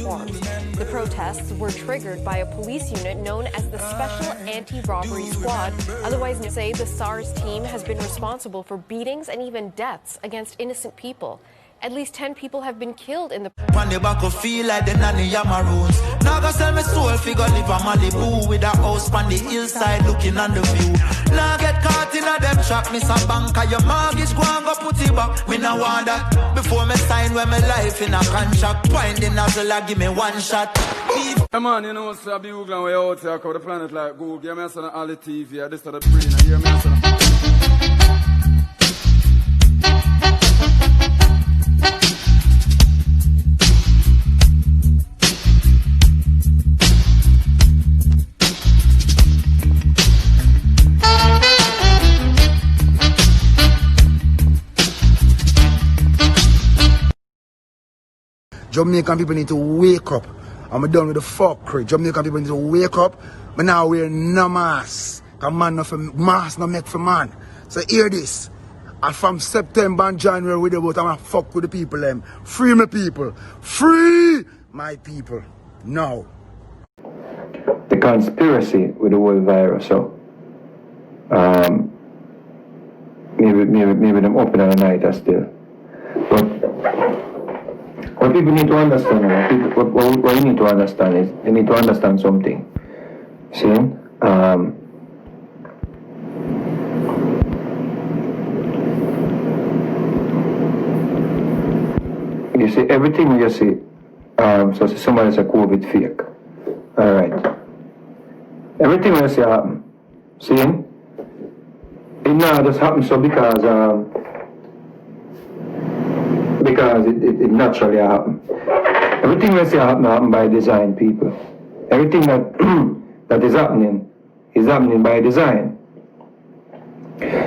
formed. The protests were triggered by a police unit known as the Special Anti-Robbery Squad. Otherwise, say the SARS team has been responsible for beatings and even deaths against innocent people. At least 10 people have been killed in the... When the back of feel like the nanny Yamaroons. Now go sell me soul figure live a Malibu with a house on the hillside looking on the view. Now get caught in a them trap, miss a banker. Your mortgage go and go put it back. Me no want that. Before me sign when me life in a contract. Point the nozzle and give me one shot. Come on, you know, so I be Googling way out here, cover the planet like Google. Yeah, me I on all the TV, this is the brain, and hear me I Jamaican people need to wake up. I'm done with the fuckery. Jamaican people need to wake up. But now we're no mask. Cause man, no for mask no make for man. So hear this. And from September and January we about I'm gonna fuck with the people them. Free my people. Free my people. Now. The conspiracy with the whole virus, so maybe them open at night still. But what people need to understand, what you need to understand is, you need to understand something. See? You see, everything you see, so somebody's a COVID fake. Alright. Everything you see happen. See? It now just happens so because it naturally happens. Everything we see happen by design, people. Everything that is happening by design.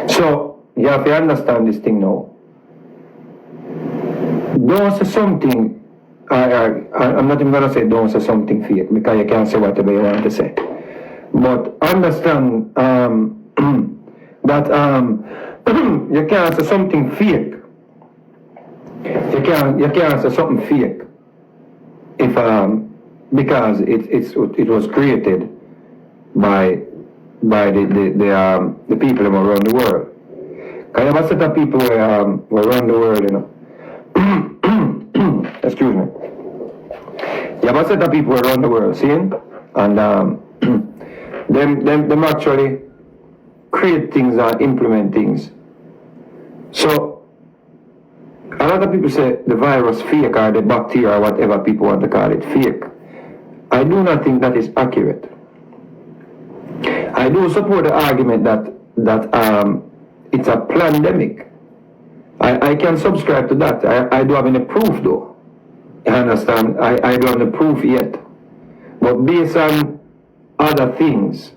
So you have to understand this thing now. Don't say something. I'm not even gonna say don't say something fake because you can't say whatever you want to say. But understand that you can't say something fake. You can't say something fake if because it was created by the people around the world. Cause you have a set of people were around the world, you know. Excuse me. You have a set of people around the world, see? And them actually create things and implement things. So a lot of people say the virus fake or the bacteria or whatever people want to call it fake. I do not think that is accurate. I do support the argument that it's a plandemic. I can subscribe to that. I don't have any proof though. You understand? I don't have the proof yet. But based on other things,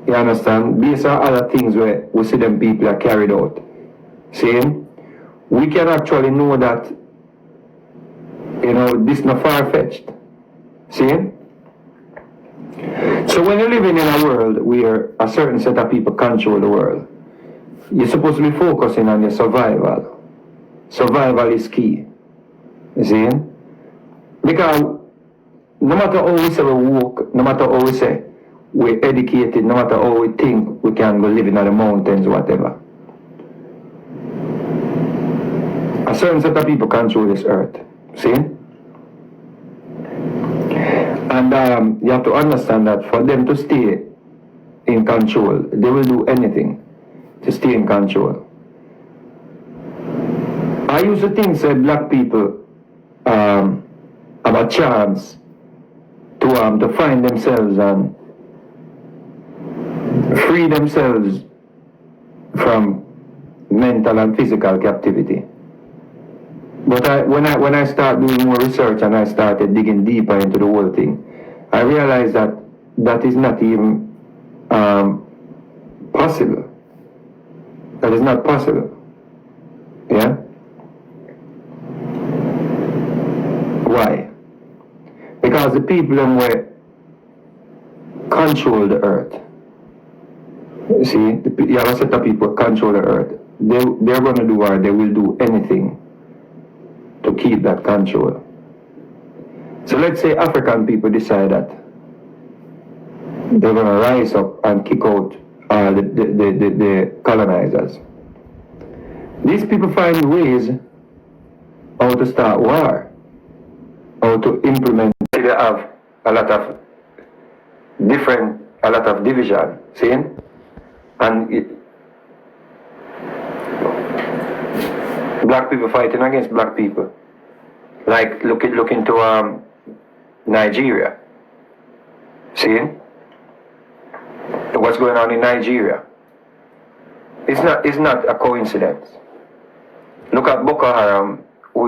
you understand? Based on other things where we see them people are carried out. See? We can actually know that, you know, this is not far-fetched. See? So when you're living in a world where a certain set of people control the world, you're supposed to be focusing on your survival. Survival is key. You see? Because no matter how we say we walk, no matter how we say we're educated, no matter how we think we can go live in the mountains or whatever, a certain set of people control this earth. See? And you have to understand that for them to stay in control, they will do anything to stay in control. I used to think that black people have a chance to find themselves and free themselves from mental and physical captivity. But when I started doing more research and I started digging deeper into the whole thing, I realized that that is not even possible. That is not possible. Yeah? Why? Because the people them were control the earth. You see, you have a set of people who control the earth. They're going to do or they will do anything to keep that control. So let's say African people decide that they're going to rise up and kick out the colonizers. These people find ways how to start war, how to implement. They have a lot of division, see? And black people fighting against black people. Like look into Nigeria. See? What's going on in Nigeria? It's not a coincidence. Look at Boko Haram, who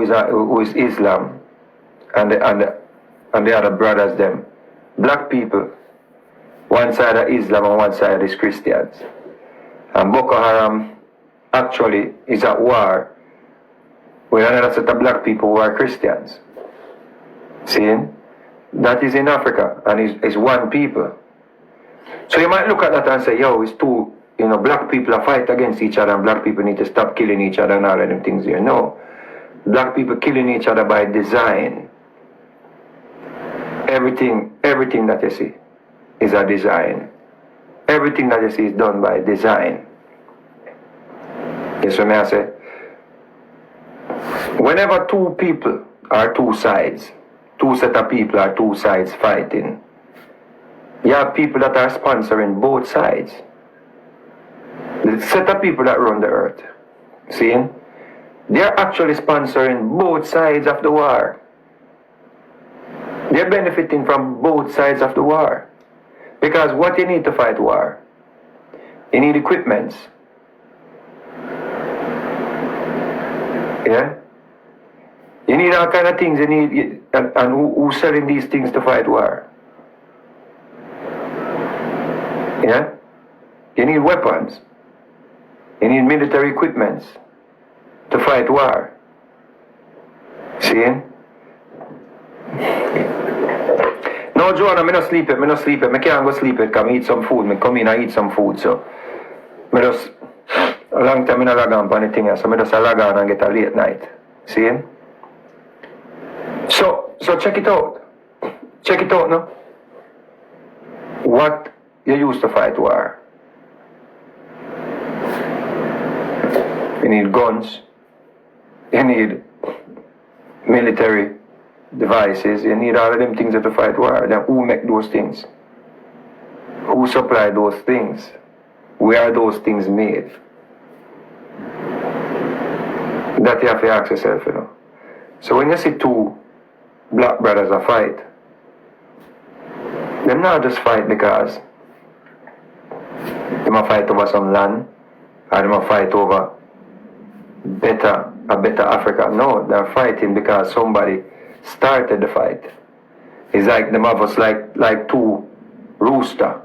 is Islam, and the other brothers them. Black people, one side are Islam and one side is Christians. And Boko Haram actually is at war with another set of black people who are Christians. See? That is in Africa, and it's one people. So you might look at that and say, yo, it's two, black people are fight against each other and black people need to stop killing each other and all of them things here. No. Black people killing each other by design. Everything that you see is a design. Everything that you see is done by design. Yes, what I say? Whenever two people are two sides, two set of people are two sides fighting, you have people that are sponsoring both sides. The set of people that run the earth, see? They're actually sponsoring both sides of the war. They're benefiting from both sides of the war. Because what you need to fight war? You need equipments. Yeah? You need all kind of things. You need, and who's selling these things to fight war? Yeah? You need weapons. You need military equipments to fight war. See? No, Joanna, I don't sleep it. I can't go sleep it because I eat some food. I come in and eat some food. So, I just, a long time I don't log on for anything else. So, I just log on and get a late night. See? So check it out. Check it out now. What you use to fight war? You need guns. You need military devices. You need all of them things to fight war. Then who make those things? Who supply those things? Where are those things made? That you have to ask yourself, So when you see two black brothers a fight, them not just fight because they might fight over some land or they might fight over a better Africa. No, they're fighting because somebody started the fight. It's like them of us like two rooster,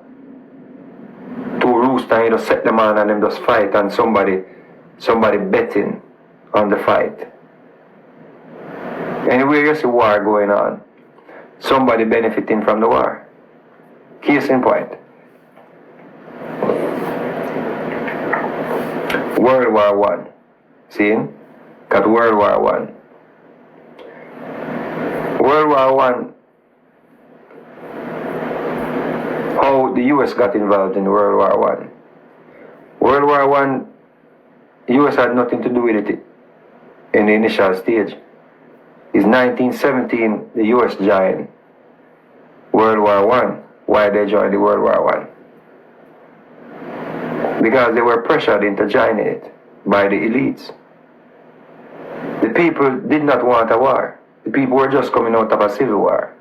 and you just set them on and them just fight and somebody betting on the fight. Anywhere you see war going on, somebody benefiting from the war. Case in point. World War One. See? Got World War One. World War One. How the US got involved in World War One. World War One, US had nothing to do with it in the initial stage. It's 1917 the US joined World War One. Why they joined the World War One? Because they were pressured into joining it by the elites. The people did not want a war. The people were just coming out of a civil war.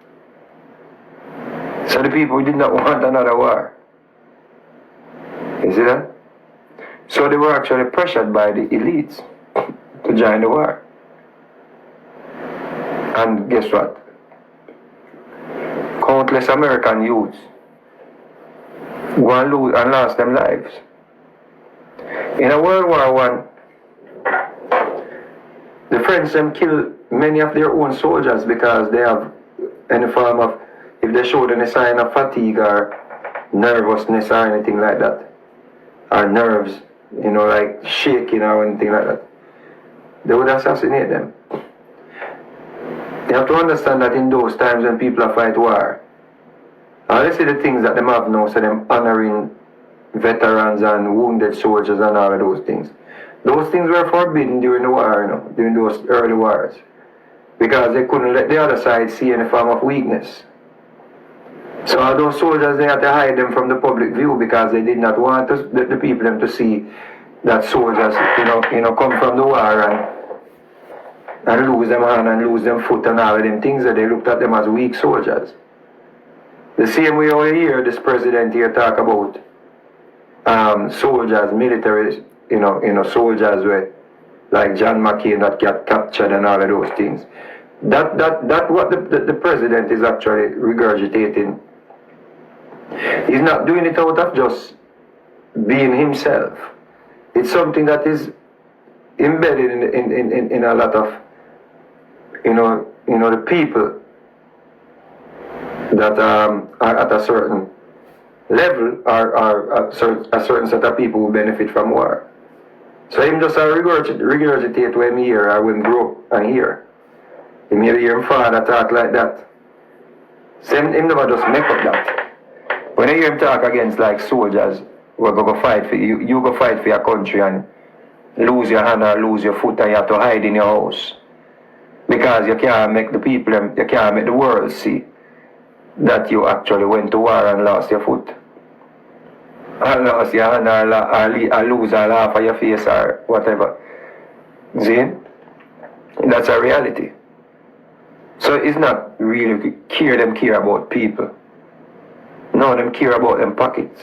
So the people did not want another war. You see that? So they were actually pressured by the elites to join the war. And guess what? Countless American youths go and lose and lost their lives. In a World War One, the French them kill many of their own soldiers because they have any form of, if they showed any sign of fatigue or nervousness or anything like that, or nerves, like shaking or anything like that, they would assassinate them. You have to understand that in those times when people are fight war, let's see the things that them have now, so them honoring veterans and wounded soldiers and all of those things. Those things were forbidden during the war, during those early wars, because they couldn't let the other side see any form of weakness. So all those soldiers, they had to hide them from the public view because they did not want the people them to see that soldiers, come from the war and lose them hand and lose them foot and all of them things, that they looked at them as weak soldiers. The same way over here, this president here talk about soldiers, military, soldiers where, like John McCain that got captured and all of those things. That what the president is actually regurgitating. He's not doing it out of just being himself. It's something that is embedded in a lot of, the people that are at a certain level are a certain set of people who benefit from war. So him just regurgitate when him hear or when him grow up and hear. Him hear him father talk like that. So him never just make up that. When you hear him talk against like soldiers who are going to fight for you, you go fight for your country and lose your hand or lose your foot and you have to hide in your house. Because you can't make the people, you can't make the world see that you actually went to war and lost your foot. And lost your hand or lose a laugh of your face or whatever. See? That's a reality. So it's not really care about people. No, them care about them pockets.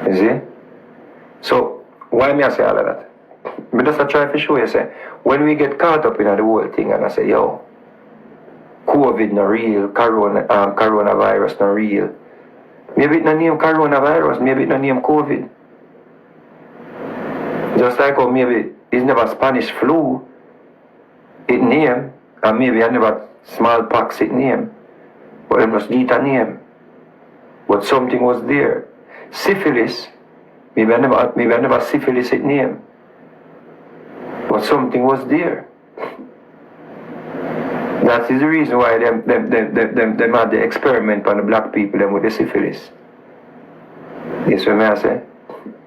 You see? So, why me I say all of that? But just I try to show you, say, when we get caught up in the whole thing and I say, yo, COVID not real, coronavirus not real. Maybe it not name coronavirus, maybe it not name COVID. Just like how maybe it's never Spanish flu, it name, and maybe I never smallpox it name, but it must get a name. But something was there. Syphilis, maybe I never syphilis it name, but something was there. That is the reason why them had the experiment on the black people them with the syphilis. Yes, what I say.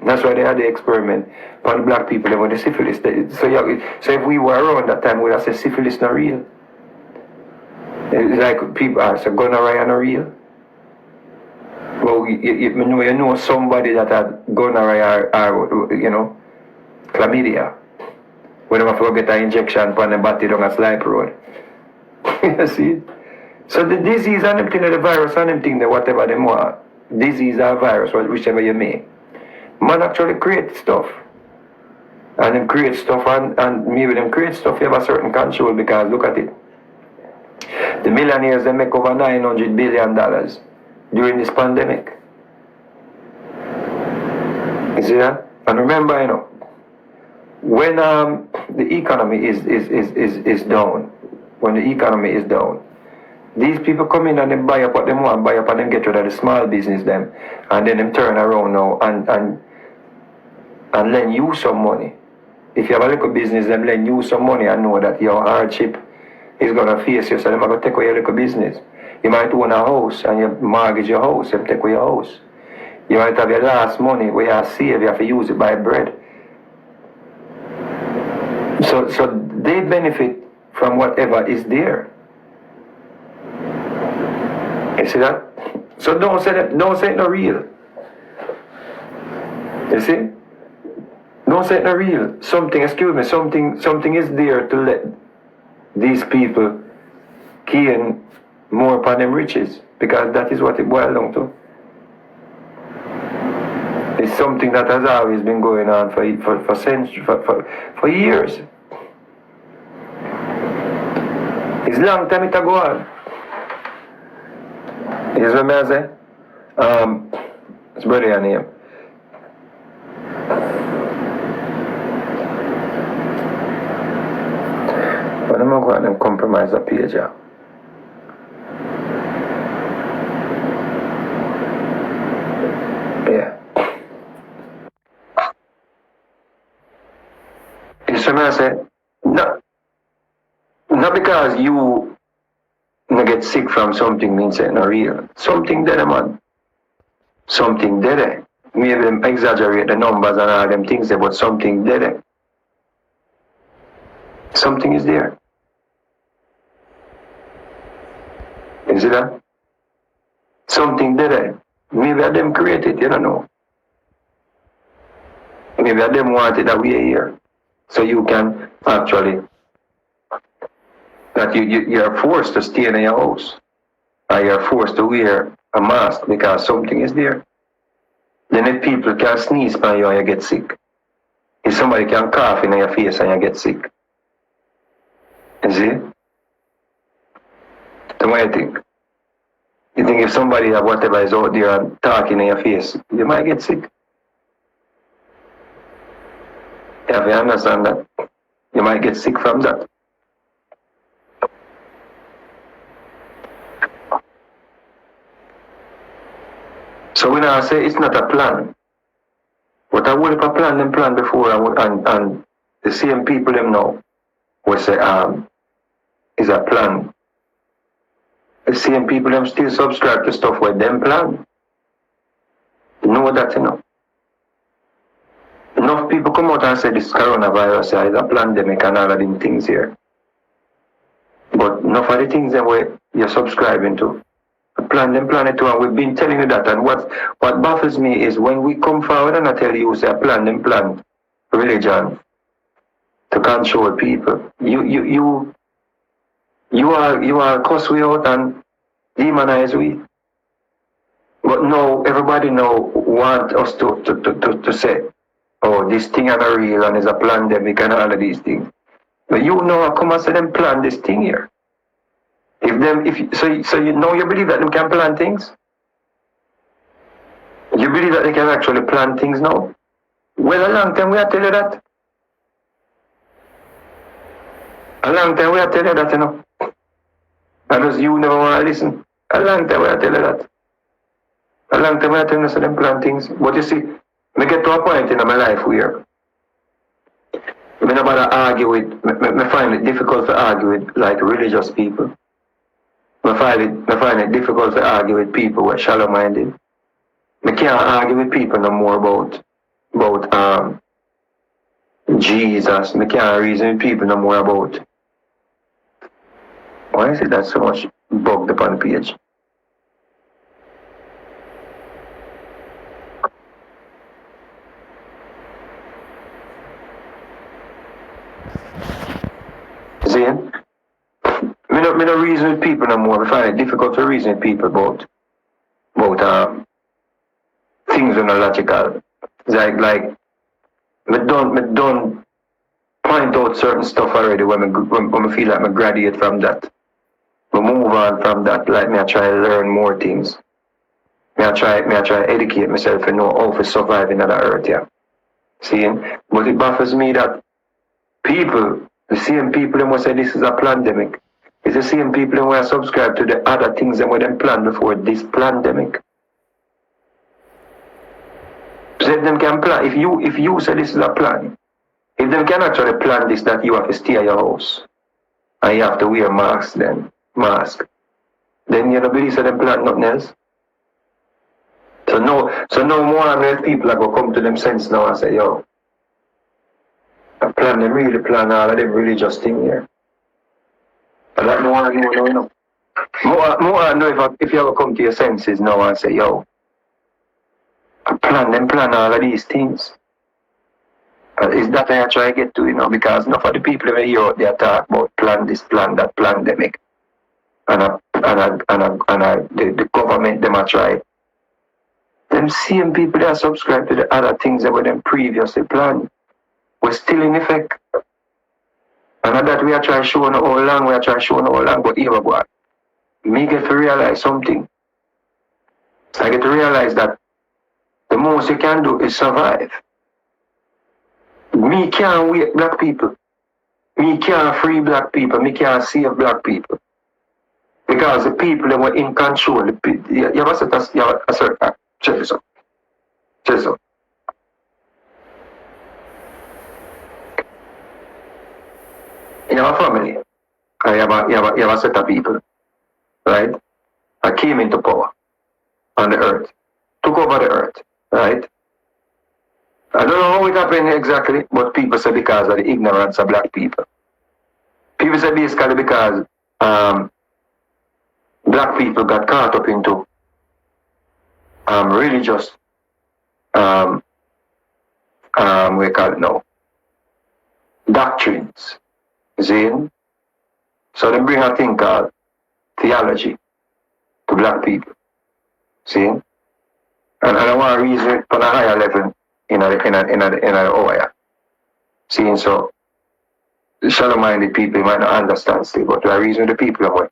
That's why they had the experiment on the black people them with the syphilis. So if we were around that time, we would have said syphilis not real. It's like people are so gonorrhea not real. Well, you know somebody that had gonorrhea or chlamydia. When they have to get an injection on the body down a slide road. You see? So the disease and them thing, the virus and them thing, whatever they want, disease or virus, whichever you may, man actually create stuff. And them create stuff and maybe them create stuff you have a certain control because look at it. The millionaires they make over $900 billion during this pandemic. You see that? And remember, when the economy is down, when the economy is down, these people come in and they buy up what they want, buy up and then get rid of the small business them, and then them turn around now and lend you some money. If you have a little business, them lend you some money and know that your hardship is gonna face you, so they're gonna take away your little business. You might own a house and you mortgage your house, them take away your house. You might have your last money where you have saved, you have to use it buy bread. So they benefit from whatever is there. You see that? So don't say it no real. You see? Don't say it no real. Something is there to let these people gain more upon them riches, because that is what it boils down to. It's something that has always been going on for centuries, for years. It's long time it go on. Here's what I say. It's brilliant name. But I'm going to go ahead and compromise the page. Yeah. Here's what I say. No because you get sick from something means it's not real. Something there, man. Something there. Maybe them exaggerate the numbers and all them things there, but something there. Something is there. You see that? Something there. Maybe them create it, you don't know. Maybe them want it that way here. So you can actually, that you're forced to stay in your house. Or you're forced to wear a mask because something is there. Then if people can sneeze by you and you get sick. If somebody can cough in your face and you get sick. You see? So what do you think? You think if somebody or whatever is out there and talking in your face, you might get sick. You have to understand that. You might get sick from that. So when I say it's not a plan, but I would have planned them plan before and the same people them know would say is a plan. The same people them still subscribe to stuff where them plan. You know that, you know. Enough people come out and say this coronavirus is a pandemic and all of them things here. But enough of the things that you're subscribing to. Plan it too, and we've been telling you that. And what baffles me is when we come forward and I tell you, say, plan religion to control people. You are cuss we out and demonize we. But no, everybody now want us to say, oh, this thing is not real and it's a pandemic and all of these things. But you know, I come and say them plan this thing here. So you know you believe that they can plan things? You believe that they can actually plan things now? Well, a long time we have tell you that. A long time we have tell you that, you know. Because you never want to listen. A long time we have tell you that. A long time we have tell you that them plan things. But you see, I get to a point in my life where I don't bother argue with, I find it difficult to argue with like religious people. I find it difficult to argue with people who are shallow-minded. I can't argue with people no more about Jesus. I can't reason with people no more about. Why is it that so much bugged up on the page? See? I don't reason with people no more. I find it difficult to reason with people about things that are logical. It's like I don't point out certain stuff already when I feel like I graduate from that. I move on from that. Like me I try to learn more things. I try to educate myself and know how to survive in the earth, yeah. Seeing? But it baffles me that people, the same people who say this is a pandemic, it's the same people who are subscribed to the other things that were them planned before this pandemic. So if them can plan, if you say this is a plan, if them can actually plan this that you have to stay at your house and you have to wear mask, then you don't believe that them plan nothing else. So no more and less people are going to come to them sense now and say, yo, I plan them really plan all of them religious thing here. I like more and more, you know. More and know if you ever come to your senses now and say, yo, I plan all of these things. Is that I try to get to, you know, because enough of the people over here they talk about plan this, plan that, pandemic. And the government them are try. Them same people that subscribe to the other things that were them previously planned were still in effect. And that we are trying to show no how long, but here we go. Me get to realize something. I get to realize that the most you can do is survive. Me can't wait black people. Me can't free black people. Me can't save black people. Because the people that were in control, you ever said that, check this out. In our family, You have a set of people, right? I came into power on the earth, took over the earth, right? I don't know how it happened exactly, but people say because of the ignorance of black people. People say basically because black people got caught up into religious, we call it now, doctrines. See? So they bring a thing called theology to black people. See? And I want to reason it on a higher level in a OIA. See? So the shallow-minded people might not understand still, but we are reasoning the people away.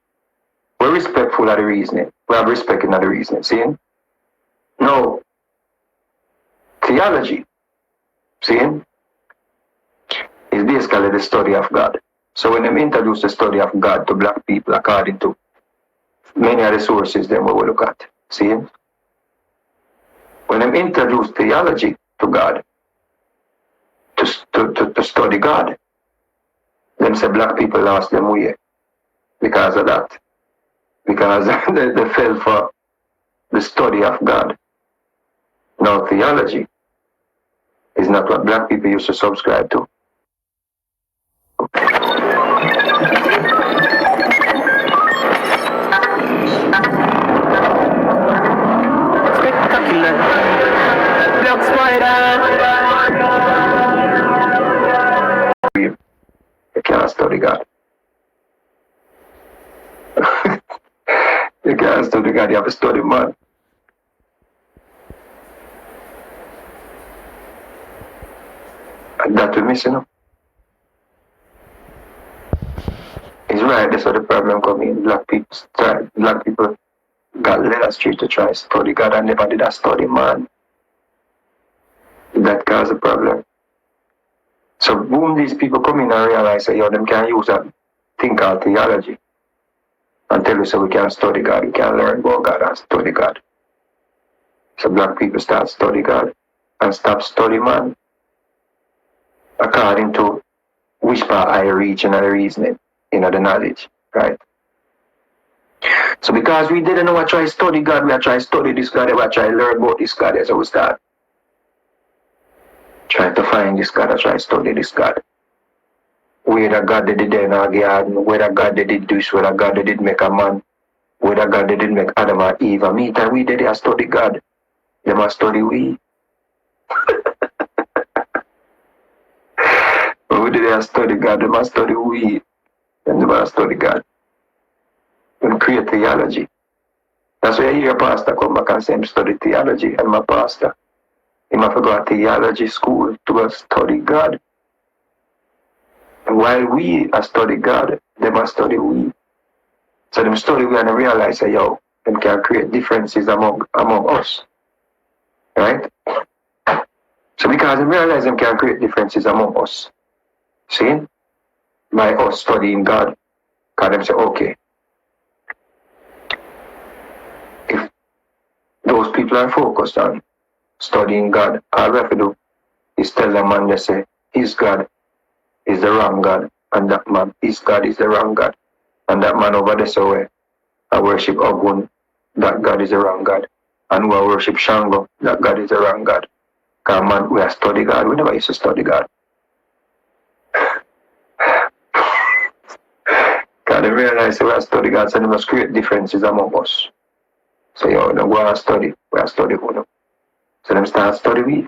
We're respectful of the reasoning. We have respect in the reasoning. See? No. Theology, see, is basically the study of God. So when they introduce the study of God to black people, according to many of the sources then we will look at, see, when they introduce theology to God, to study God, them say black people lost them way because of that. Because they fell for the study of God. Now theology is not what black people used to subscribe to. Spectacular. Black spider. You can't study God. You can't study God, you have to study man. And that we miss, you know. It's right, that's where the problem comes in. Black people got led astray to try to study God and never did a study man. That caused a problem. So boom, these people come in and realize that them can use that thing called theology. And tell us so we can study God, we can learn about God and study God. So black people start study God and stop study man. According to which part I reach in the reasoning, the knowledge, right? So because we didn't know what try to study God, we are trying to study this God, we are trying to learn about this God, that's how we start. Trying to find this God, I try to study this God. Whether God did it in our garden, whether God did this, whether God did make a man, whether God did make Adam or Eve. And me time we did it, I study God. They must study we. When we did it, I study God, they must study we. And they must study God. And create theology. That's why you hear a pastor come back and say him study theology. And my pastor, he must go to theology school to go study God. And while we are study God, they must study we. So them study we and realize that them can create differences among us. Right? So because they realize them can create differences among us. See? By us studying God. Because them say, okay. If those people are focused on studying God, all we have to do is tell them and they say, his God is the wrong God, and that man, his God is the wrong God. And that man over there, so I worship Ogun, that God is the wrong God. And who I worship Shango, that God is the wrong God. Because man, we are study God, we never used to study God. Because they realize we are study God, so they must create differences among us. So no, we are study, we are study who. So them start study we.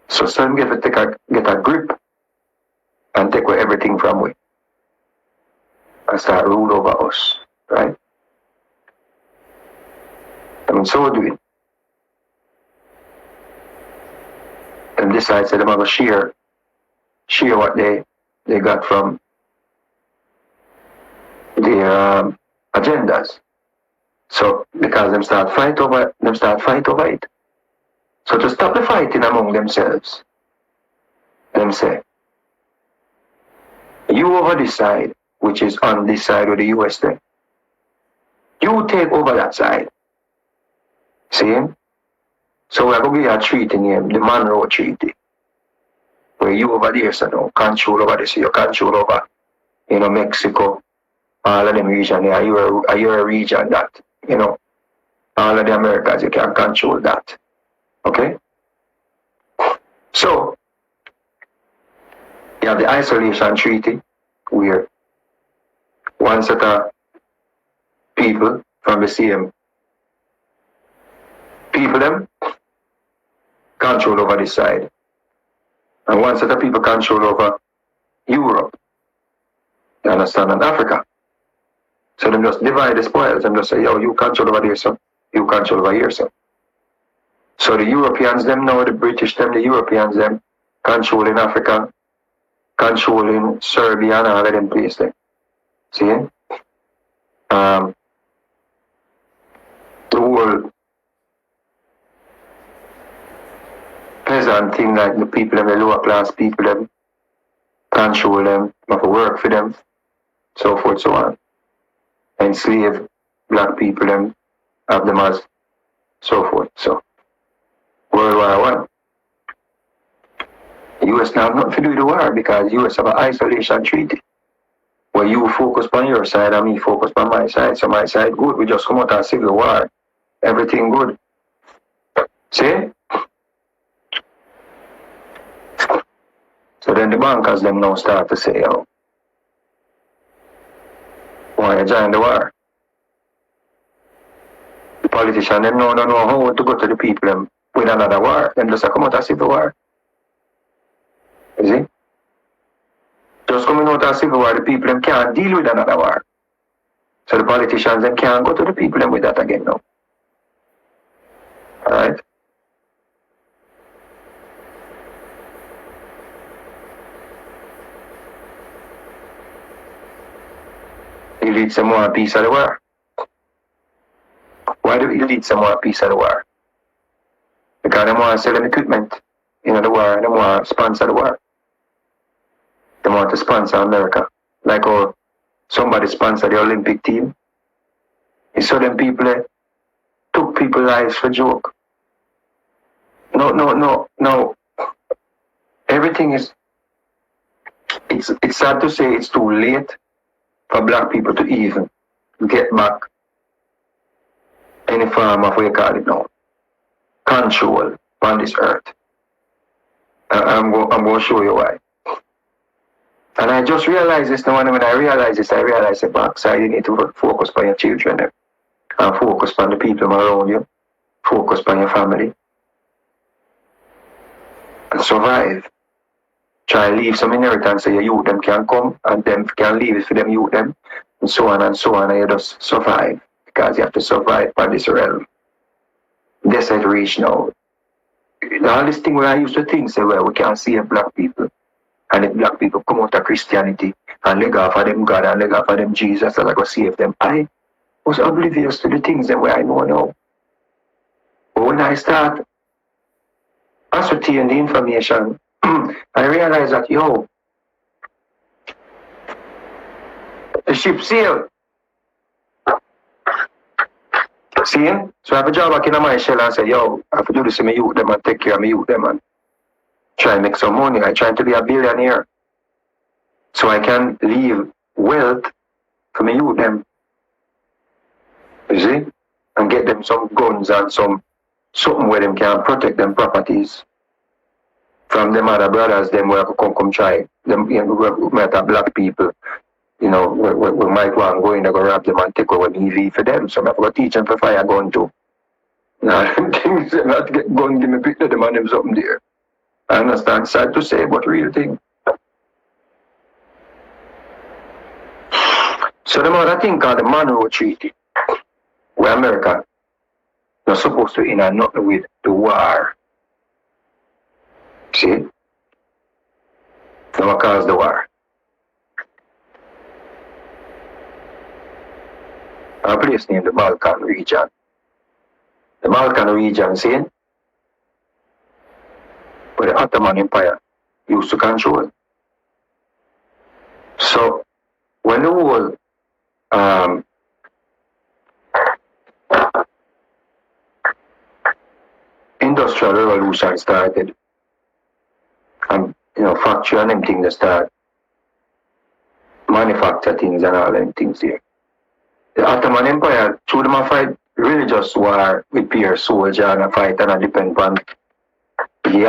So some get a grip and take away everything from we. And start rule over us, right? And so doing. And decide that they're going to share what they got from their agendas. So because them start fight over it. So to stop the fighting among themselves, them say, you over this side, which is on this side of the US then, you take over that side. See? So we're going to be a treaty named the Monroe Treaty. Where you over there, so no, control over this, you control over Mexico, all of them region, are you a region that, all of the Americas, you can control that. Okay? So, you have the isolation treaty, where one set of people from the same people them control over this side. And one set of people control over Europe. You understand? And Africa. So them just divide the spoils and just say, yo, you control over here, son. You control over here, son. So the Europeans them now, the British them, the Europeans them, controlling Africa, controlling Serbia and all of them places there. See? The whole peasant thing, like the people them, the lower class people them, control them, have to work for them, so forth, so on. Enslave black people them, have them as so forth. So World War I. US now have nothing to do with the war because US have an isolation treaty. Where you focus on your side and me focus on my side. So my side good, we just come out of civil war. Everything good. See? So then the bankers them now start to say, oh, why you join the war? The politicians them now don't know how to go to the people them with another war. Them just come out of civil war. You see? Just coming out of civil war, the people them can't deal with another war. So the politicians them can't go to the people them with that again now. Alright? Elites them want a piece of the war. Why do elites them want a piece of the war? Because they want to sell them equipment in the war and they want to sponsor the war. They want to sponsor America. Like how somebody sponsored the Olympic team. You saw them people took people's lives for joke. No. Everything is, it's sad to say it's too late for black people to even get back any form of what you call it now. Control on this earth. I'm going to show you why. And I just realized this now, and when I realized this, I realized the backside, you need to focus on your children and focus on the people around you, focus on your family, and survive. Try to leave some inheritance so your youth them can come, and them can leave it for them youth them, and so on, and you just survive, because you have to survive by this realm. This has reached now. All this thing where I used to think, say, well, we can't save black people. And if black people come out of Christianity and leg off of them God and leg off of them Jesus and I go save them, I was oblivious to the things that I know now. But when I start ascertaining the information, I realize that, yo, the ship sailed. See? So I have a job back in my shell and say, yo, I have to do this to my youth them and take care of my youth them and try and make some money. I try to be a billionaire. So I can leave wealth for my youth them. You see? And get them some guns and something where them can protect them properties from them other brothers, them where come try. Them, we might have black people, we might want to go in and go rob them and take over the EV for them. So I have to teach them for fire gun too. Now, things they not get gun, give me picture them and them something there. I understand, sad to say, but real thing. So the other thing called the Monroe Treaty, where America was supposed to in nothing with the war. See? Now what caused the war? A place named the Balkan region. The Balkan region, see? Where the Ottoman Empire used to control. So, when the whole industrial revolution started, and factory and everything that started, manufacture things and all them things there. The Ottoman Empire, through them a fight religious war with pure soldier and a fight and a depend on Allah the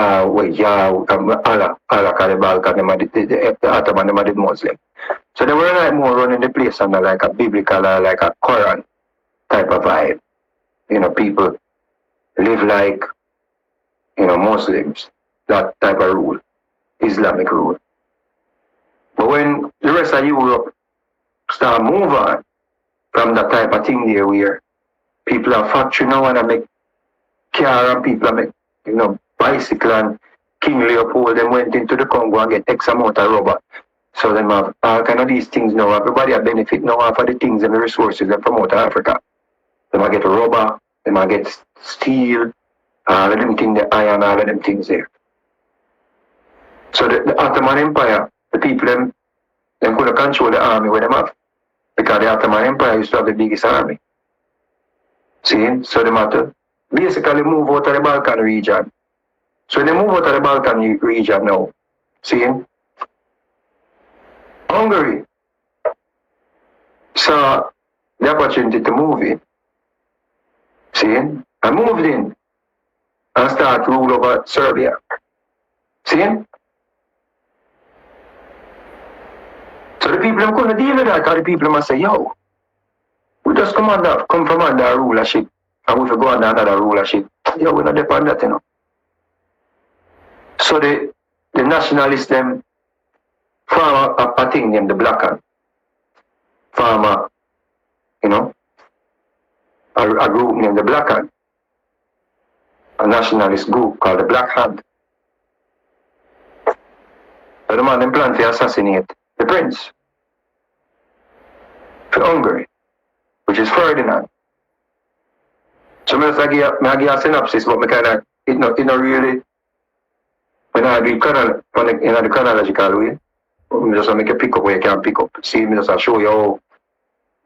Balkan, the Ottoman, them are the Muslim. So they were like more running the place under like a biblical or like a Quran type of vibe. People live like, Muslims, that type of rule, Islamic rule. But when the rest of Europe start move on from that type of thing there where people are factory now and make car and people are make, bicycle and King Leopold, them went into the Congo and get X amount of rubber. So them have all kind of these things now. Everybody have benefit now off of the things and the resources that from out of Africa. They might get rubber, they might get steel, all of them things, the iron, all of them things there. So the Ottoman Empire, the people them couldn't control the army where them have. Because the Ottoman Empire used to have the biggest army. See? So they had to basically move out of the Balkan region. So when they move out of the Balkan region now, see? Hungary saw the opportunity to move in. See? And moved in and start rule over Serbia. See? So the people couldn't deal with that because the people must say, yo, we just come from under a rulership and we go under another rulership. Yo, we're not depend on that, So the nationalists them form a thing named the Black Hand. Form a group named the Black Hand. A nationalist group called the Black Hand. So the man them plan to assassinate the prince for Hungary, which is Ferdinand. So I give a synopsis, but it not really, when I read in the chronological way, I just make a pick up where you can pick up. See, me just show you how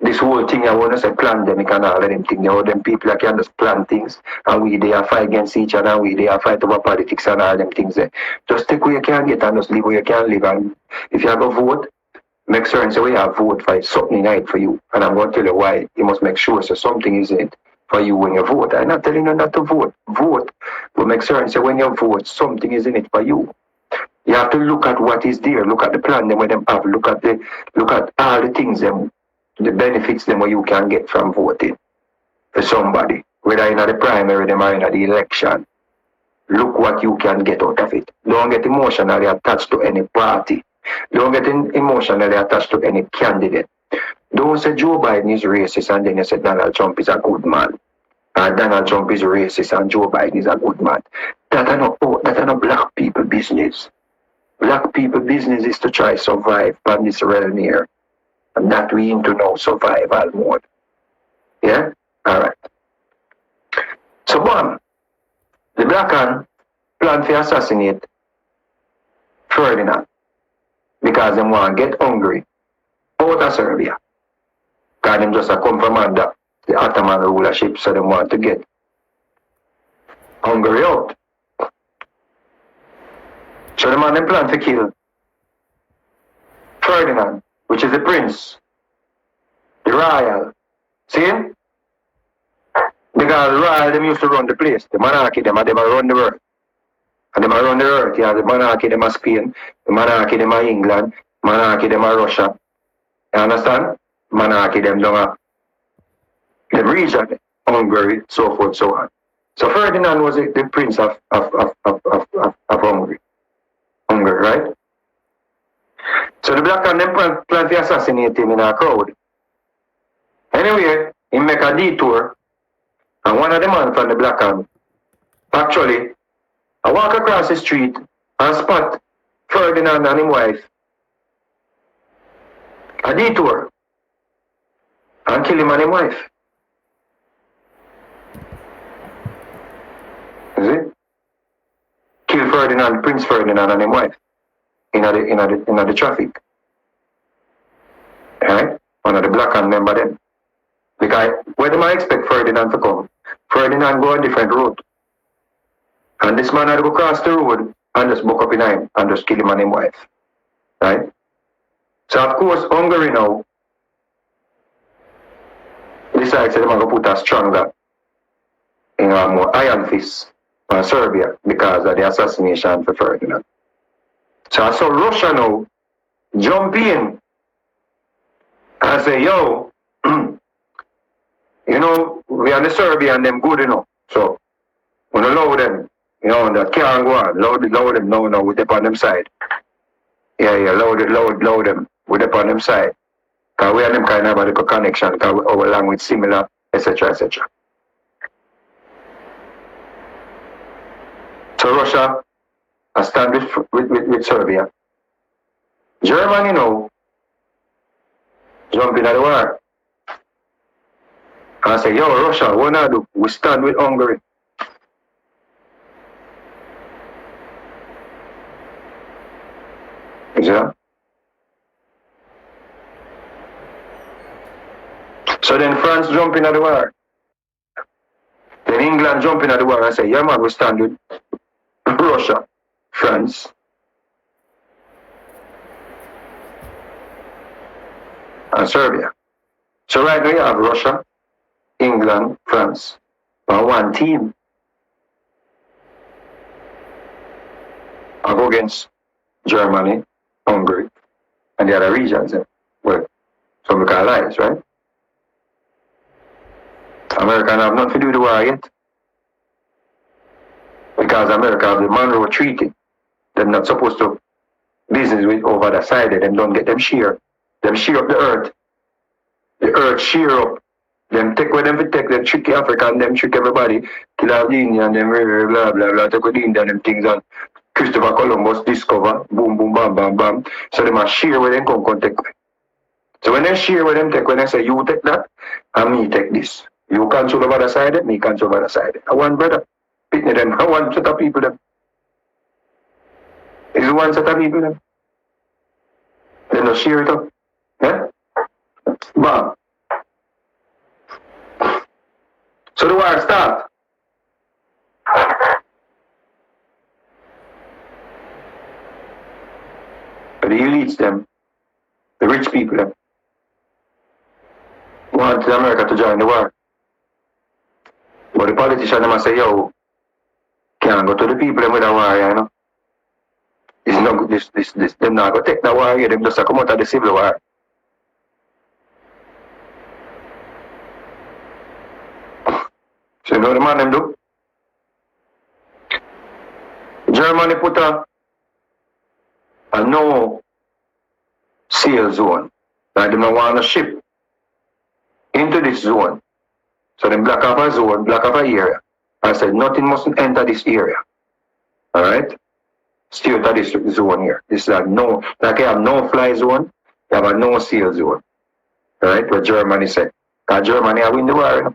this whole thing, I want to say plandemic and all of them things, how them people that can just plan things, and we they are fight against each other, and we they are fight over politics and all them things there. Just take where you can get and just live where you can live, and if you have a vote, make sure and say, you have vote for something in it for you. And I'm going to tell you why. You must make sure so something is in it for you when you vote. I'm not telling you not to vote. Vote. But make sure and say when you vote, something is in it for you. You have to look at what is there. Look at the plan them where them have. Look at all the things them, the benefits them where you can get from voting for somebody. Whether in the primary them or in the election. Look what you can get out of it. Don't get emotionally attached to any party. Don't get emotionally attached to any candidate. Don't say Joe Biden is racist and then you say Donald Trump is a good man. And Donald Trump is racist and Joe Biden is a good man. That are not black people business. Black people business is to try survive on this realm here. And that we into now survival mode. Yeah? Alright. So one, the Black Hand plan to assassinate Ferdinand. Because they want to get Hungary out of Serbia. Because they just come from under the Ottoman rulership, so they want to get Hungary out. So the man plan to kill Ferdinand, which is the prince, the royal. See? Because the royal, them used to run the place. The monarchy, them run the world. And them run the earth, yeah, the monarchy, them are Spain, the monarchy, them are England, monarchy, them are Russia. You understand? Monarchy, them down the region, Hungary, so forth, so on. So Ferdinand was the prince of Hungary. Hungary, right? So the Black Hand them plan to assassinate him in a crowd. Anyway, he make a detour, and one of the men from the Black Hand, actually, I walk across the street and spot Ferdinand and his wife. A detour. And kill him and his wife. You see? Kill Ferdinand, Prince Ferdinand and his wife. In the traffic. Alright? One of the Black Hand member them. Because where do I expect Ferdinand to come? Ferdinand go a different route. And this man had to go across the road and just buck up in him and just kill him and his wife. Right? So of course, Hungary now decides that they're going to put a stronger, more iron fist on Serbia because of the assassination for Ferdinand. So I saw Russia now jump in and say, yo, we are the Serbian, them good, So, when I load them, that can't go on. Load them, no, with them on them side. Yeah, load them, with them on them side. Because we have them kind of a little connection, because our language similar, etc., etc. So Russia, I stand with Serbia. Germany, jump in at the war. And I say, yo, Russia, what now do? We stand with Hungary. Yeah. So then France jump in at the war. Then England jump in at the war and say, yeah man, we stand with Russia, France. And Serbia. So right now you have Russia, England, France, on one team. I go against Germany, Hungary, and the other regions. Well, some we call allies, right? America have nothing to do with the war yet. Because America have the Monroe Treaty. They're not supposed to business with over the side. Them don't get them share. Them share up the earth. The earth share up. Them take where them to take, them trick Africa and them trick everybody. Kill all the Indian, them blah blah blah, take with the Indian, them things and Christopher Columbus discover, boom boom bam bam bam. So them a share where them come take. So when they share where them take, when they say you take that, and me take this. You control over the side, me control over the side. I want brother. Pitney them, I want set of people them. Is one set of people them. They don't share it up. Yeah? Bam. So the war start. The elites them, the rich people them, want America to join the war. But the politicians them say, yo, can't go to the people them with a war, It's not this them not go take the war, them just come out of the civil war. So you know what the man them do? Germany put a no sail zone. Like they don't want a ship into this zone. So they block off a zone, block off a area. I said nothing mustn't enter this area. Alright? Stay out of this zone here. This is like you have no fly zone, you have a no sail zone. Alright? What Germany said. Because Germany have win the war,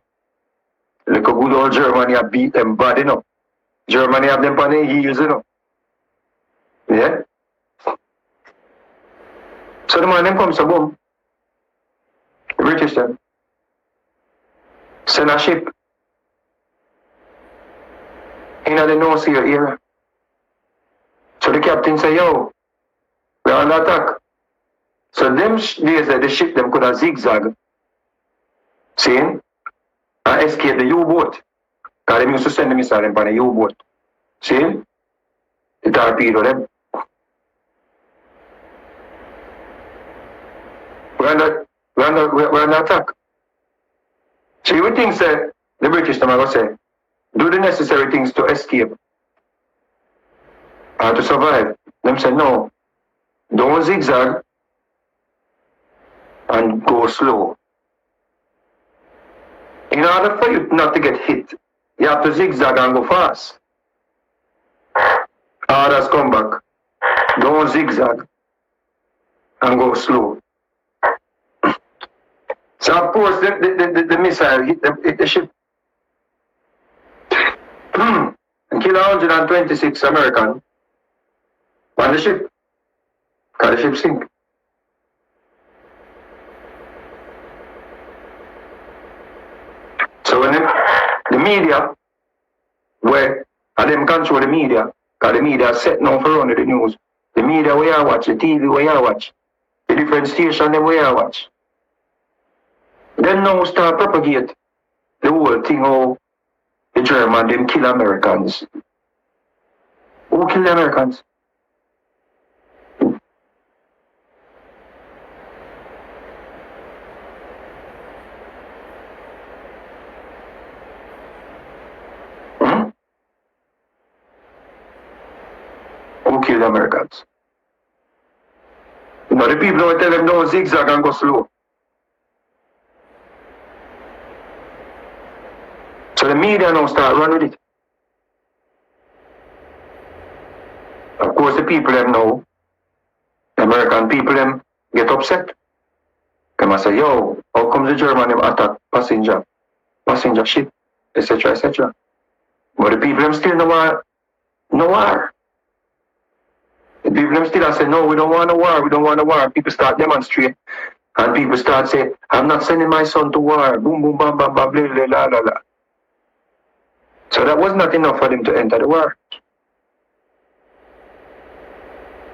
Look how good old Germany have beat them bad, Germany have them on their heels, Yeah? So the man them comes to boom. The British them. Send a ship. In the North Sea area. So the captain say, yo, we're under attack. So them days the ship them could have zigzag. See? And escape the U-boat. Because they used to send the missile on the U-boat. See? The torpedo them. We're under attack. So you would think that the British them are going to say, do the necessary things to escape and to survive. Them say, no, don't zigzag and go slow. In order for you not to get hit, you have to zigzag and go fast. Orders come back. Don't zigzag and go slow. So of course the missile hit the ship. And kill 126 Americans on the ship. Because the ship sink. So when the media, and them control the media, because the media set now for running the news. The media where you watch, the TV where you watch, the different station them where I watch. Then now start propagate the whole thing how the German them kill Americans. Who kill the Americans? Who kill the Americans? You know, the people who tell them no zigzag and go slow. So the media now start run with it. Of course the people them know, the American people them get upset. They say, yo, how come the German them attack passenger ship, etc., etc. But the people them still no war. The people them still say, no, we don't want a war, we don't want a war. People start demonstrate, and people start say, I'm not sending my son to war, boom, boom, bam, bam, bam, blah, blah, blah, blah, blah. So that was not enough for them to enter the war.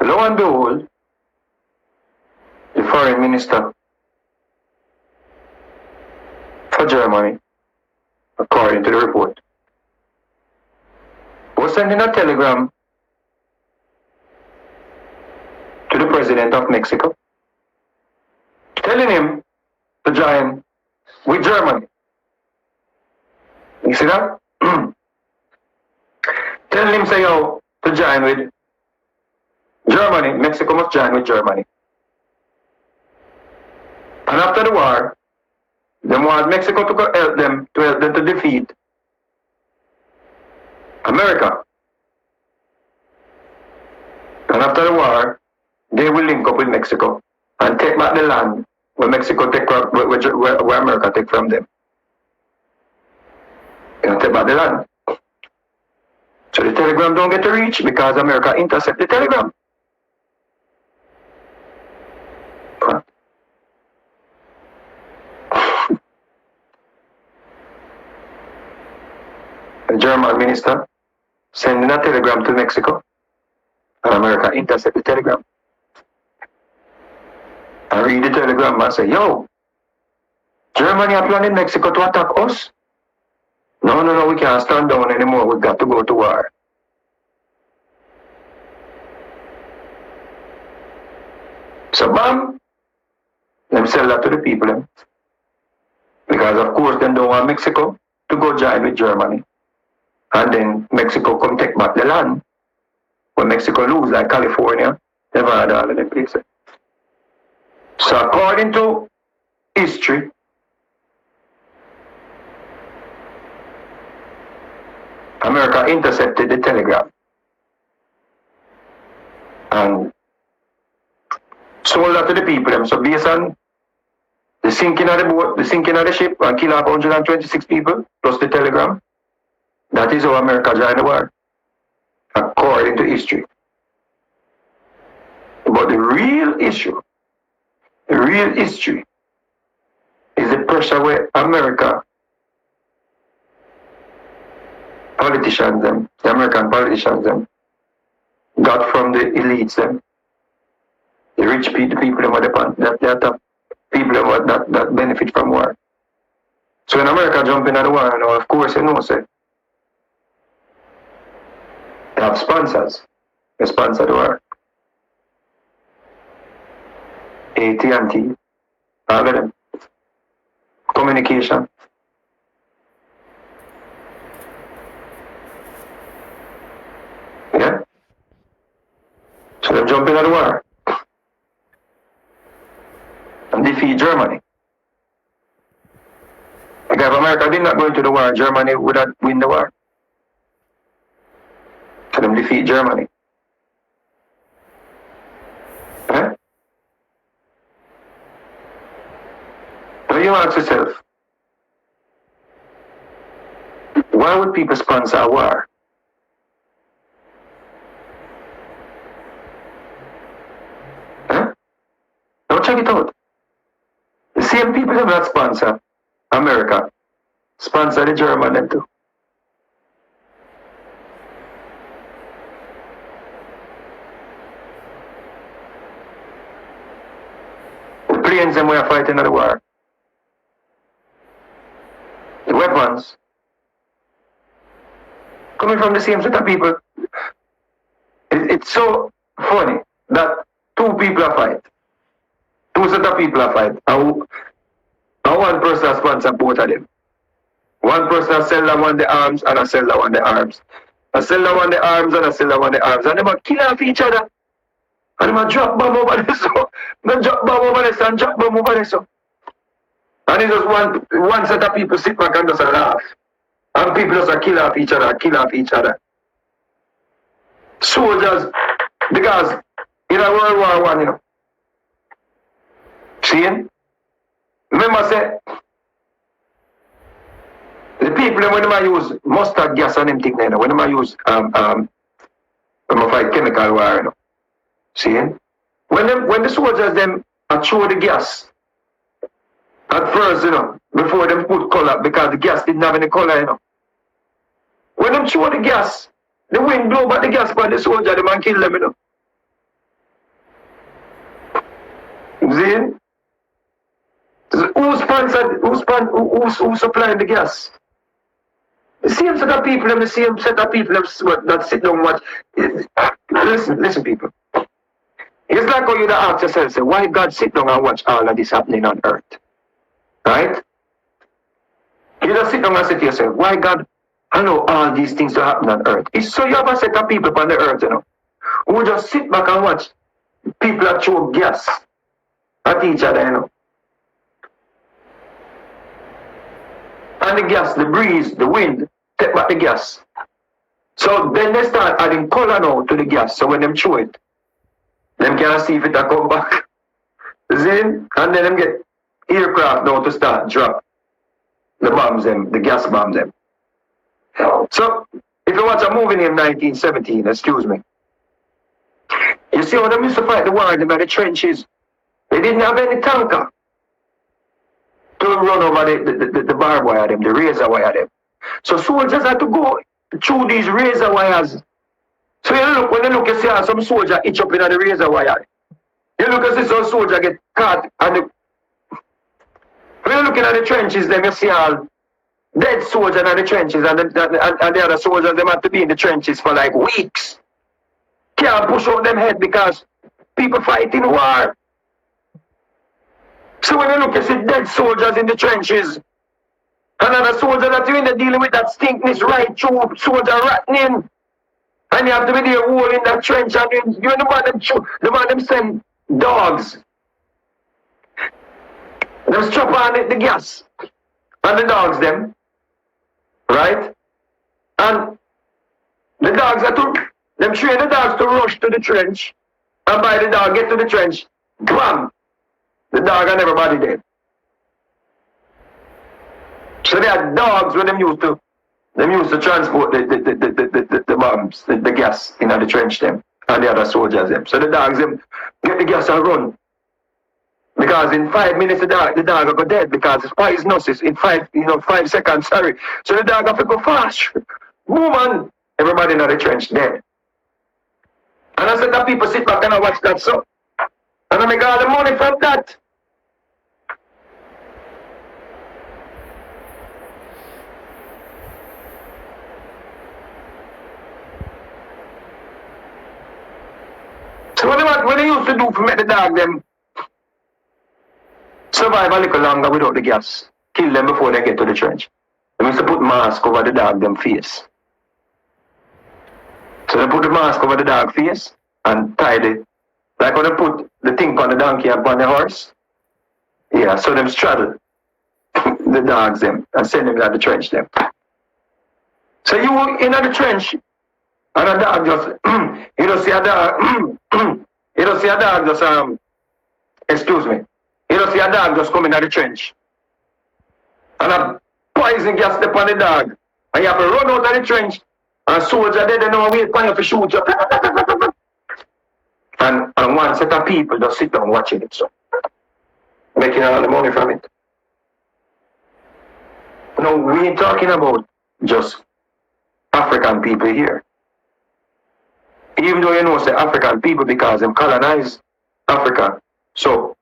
Lo and behold, the foreign minister for Germany, according to the report, was sending a telegram to the president of Mexico, telling him to join with Germany. You see that? Telling him, say, yo, to join with Germany. Mexico must join with Germany. And after the war, they want Mexico to help them to defeat America. And after the war, they will link up with Mexico and take back the land where Mexico take where America take from them. They take back the land. So the telegram don't get to reach because America intercept the telegram. The German minister sending a telegram to Mexico, and America intercept the telegram. I read the telegram and say, yo, Germany are planning Mexico to attack us? No, we can't stand down anymore. We've got to go to war. So, bam, them sell that to the people. Them. Because, of course, they don't want Mexico to go join with Germany. And then Mexico come take back the land. When Mexico lose, like California, Nevada, all of them places. So, according to history, America intercepted the telegram and sold that to the people. So based on the sinking of the boat, the sinking of the ship, and kill off 126 people, plus the telegram, that is how America joined the war, according to history. But the real issue, the real history, is the pressure where America politicians them, the American politicians them, got from the elites them, the rich people, the people that people that benefit from war. So when America jump into the war, you know, of course, you know, say, they have sponsors. They sponsor the war. AT&T, all of them. Communication. Yeah? So they jump into the war and defeat Germany. Because if America did not go into the war, Germany would not win the war. So them defeat Germany. Yeah? Now you ask yourself, why would people sponsor a war? Now check it out. The same people that sponsor America sponsor the German them too. things and we are fighting at the war. The weapons coming from the same set of people. It's so funny that two people are fight. Two set of people are fight. And one person has sponsored both of them. One person has sell that one the arms and I sell that one the arms. I sell that one the arms and I sell that one the arms. And they might kill off each other. And they might drop bomb over there so. Then drop bomb over there and drop bomb over there so. And it's just one set of people sit back and just laugh. And people just kill off each other, kill off each other. Soldiers, because in a World War I, you know. See? Remember say, the people when they use mustard gas and them things, you know, when they use when they fight chemical war, you know. See? When the soldiers them throw the gas at first, you know, before them put color, because the gas didn't have any color, you know. When them throw the gas, the wind blow back the gas by the soldier, the man kill them, you know. See? Who sponsored, who supplied the gas? The same set of people and the same set of people that sit down and watch. Listen people. It's like how you ask yourself, say, why God sit down and watch all of this happening on earth? Right? You just sit down and say to yourself, why God allow all these things to happen on earth? It's so you have a set of people on the earth, you know, who just sit back and watch people that throw gas at each other, you know. And the gas, the breeze, the wind, take back the gas. So then they start adding color now to the gas. So when them throw it, them can see if it will come back. See? And then them get aircraft now to start drop the bombs them, the gas bombs them. So if you watch a movie in 1917, excuse me, you see how them used to fight the war in the trenches. They didn't have any tanker to run over the barbed wire them, the razor wire them. So soldiers had to go through these razor wires. So you look, when you look, you see how some soldier itch up in the razor wire. You look and see some soldier get caught and when you're looking at the trenches, then you see all dead soldiers in the trenches and the other soldiers, they have to be in the trenches for like weeks. Can't push out them head because people fighting war. So when you look, you see dead soldiers in the trenches. Another soldier that you're in there dealing with that stinkness right through, soldier rotting. And you have to be there all in that trench and you the man them send dogs. Them strap on the gas. And the dogs them. Right? And the dogs are them train the dogs to rush to the trench. And by the dog get to the trench, bam! The dog and everybody dead. So they had dogs when them used to transport the bombs, the gas in the trench them and the other soldiers them. So the dogs them get the gas and run. Because in 5 minutes the dog will go dead because it's poisonous in 5 seconds, sorry. So the dog have to go fast. Move on. Everybody in the trench dead. And I said that people sit back and I watch that so. And I make all the money from that. So what they used to do to make the dog them survive a little longer without the gas, kill them before they get to the trench. They used to put mask over the dog them face. So they put the mask over the dog face and tied it. Like when they put the thing on the donkey and on the horse. Yeah, so them straddle the dogs them and send them to the trench them. So you in the trench and a dog just you don't see a dog you don't see a dog just excuse me. You don't see a dog just come in the trench. And a poison gas step on the dog. And you have to run out of the trench. And a soldier there, they know wait for you to shoot you. And one set of people just sit down watching it, so making all the money from it. No, we ain't talking about just African people here. Even though you know say African people because them colonize Africa. So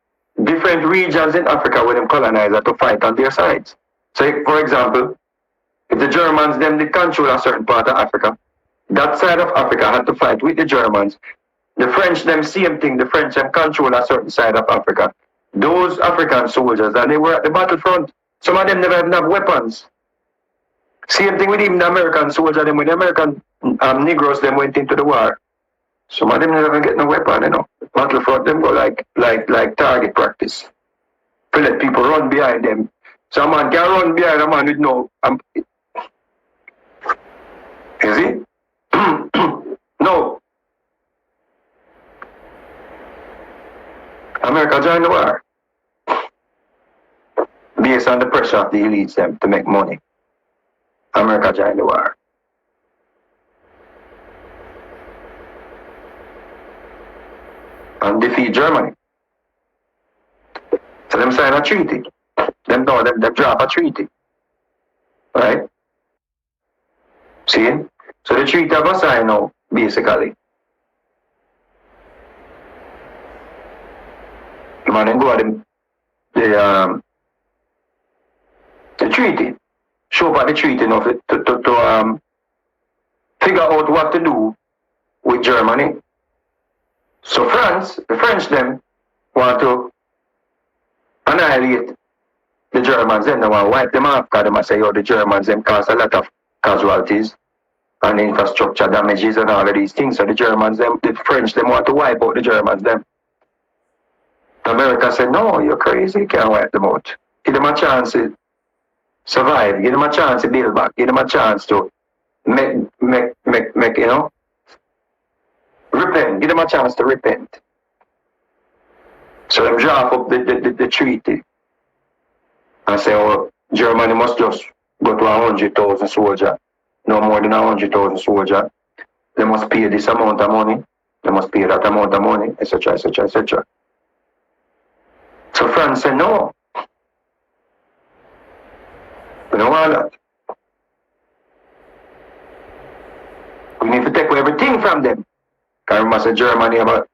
different regions in Africa where them colonizer to fight on their sides. So, for example, if the Germans them did control a certain part of Africa, that side of Africa had to fight with the Germans. The French them same thing. The French them control a certain side of Africa. Those African soldiers, and they were at the battlefront. Some of them never even have weapons. Same thing with even the American soldiers. Them when the American Negroes them went into the war. Some of them never even get no weapon. You know, battlefront them go like target practice. To let people run behind them. Some man can run behind a man with no. You see? No. America joined the war based on the pressure of the elites them to make money. America joined the war. And defeat Germany. So them sign a treaty. Them draft a treaty. Right? See? So the treaty of a sign now, basically. Man, and go at the treaty. Show about the treaty now to figure out what to do with Germany. So France, the French them want to annihilate the Germans, then they want to wipe them off because they must say, the Germans them cause a lot of casualties and infrastructure damages and all of these things. So the Germans them, the French them want to wipe out the Germans them. America said, no, you're crazy, you can't wipe them out. Give them a chance to survive, give them a chance to build back, give them a chance to make you know, repent, give them a chance to repent. So they draft up the treaty and say, Germany must just go to 100,000 soldiers, no more than 100,000 soldiers. They must pay this amount of money, they must pay that amount of money, etc., etc., etc. So France said, no. We don't want that. We need to take away everything from them. Because remember, say Germany have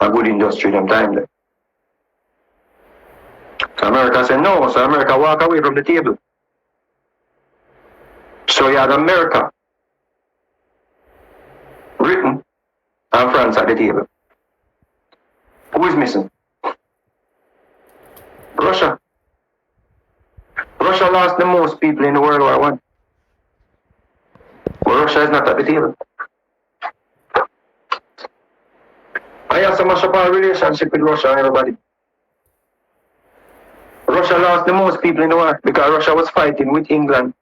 a good industry them time there. So America said, no. So America walk away from the table. So you had America, Britain, and France at the table. Who is missing? Russia. Russia lost the most people in the World War I. But Russia is not at the table. I have so much of a relationship with Russia and everybody. Russia lost the most people in the war because Russia was fighting with England.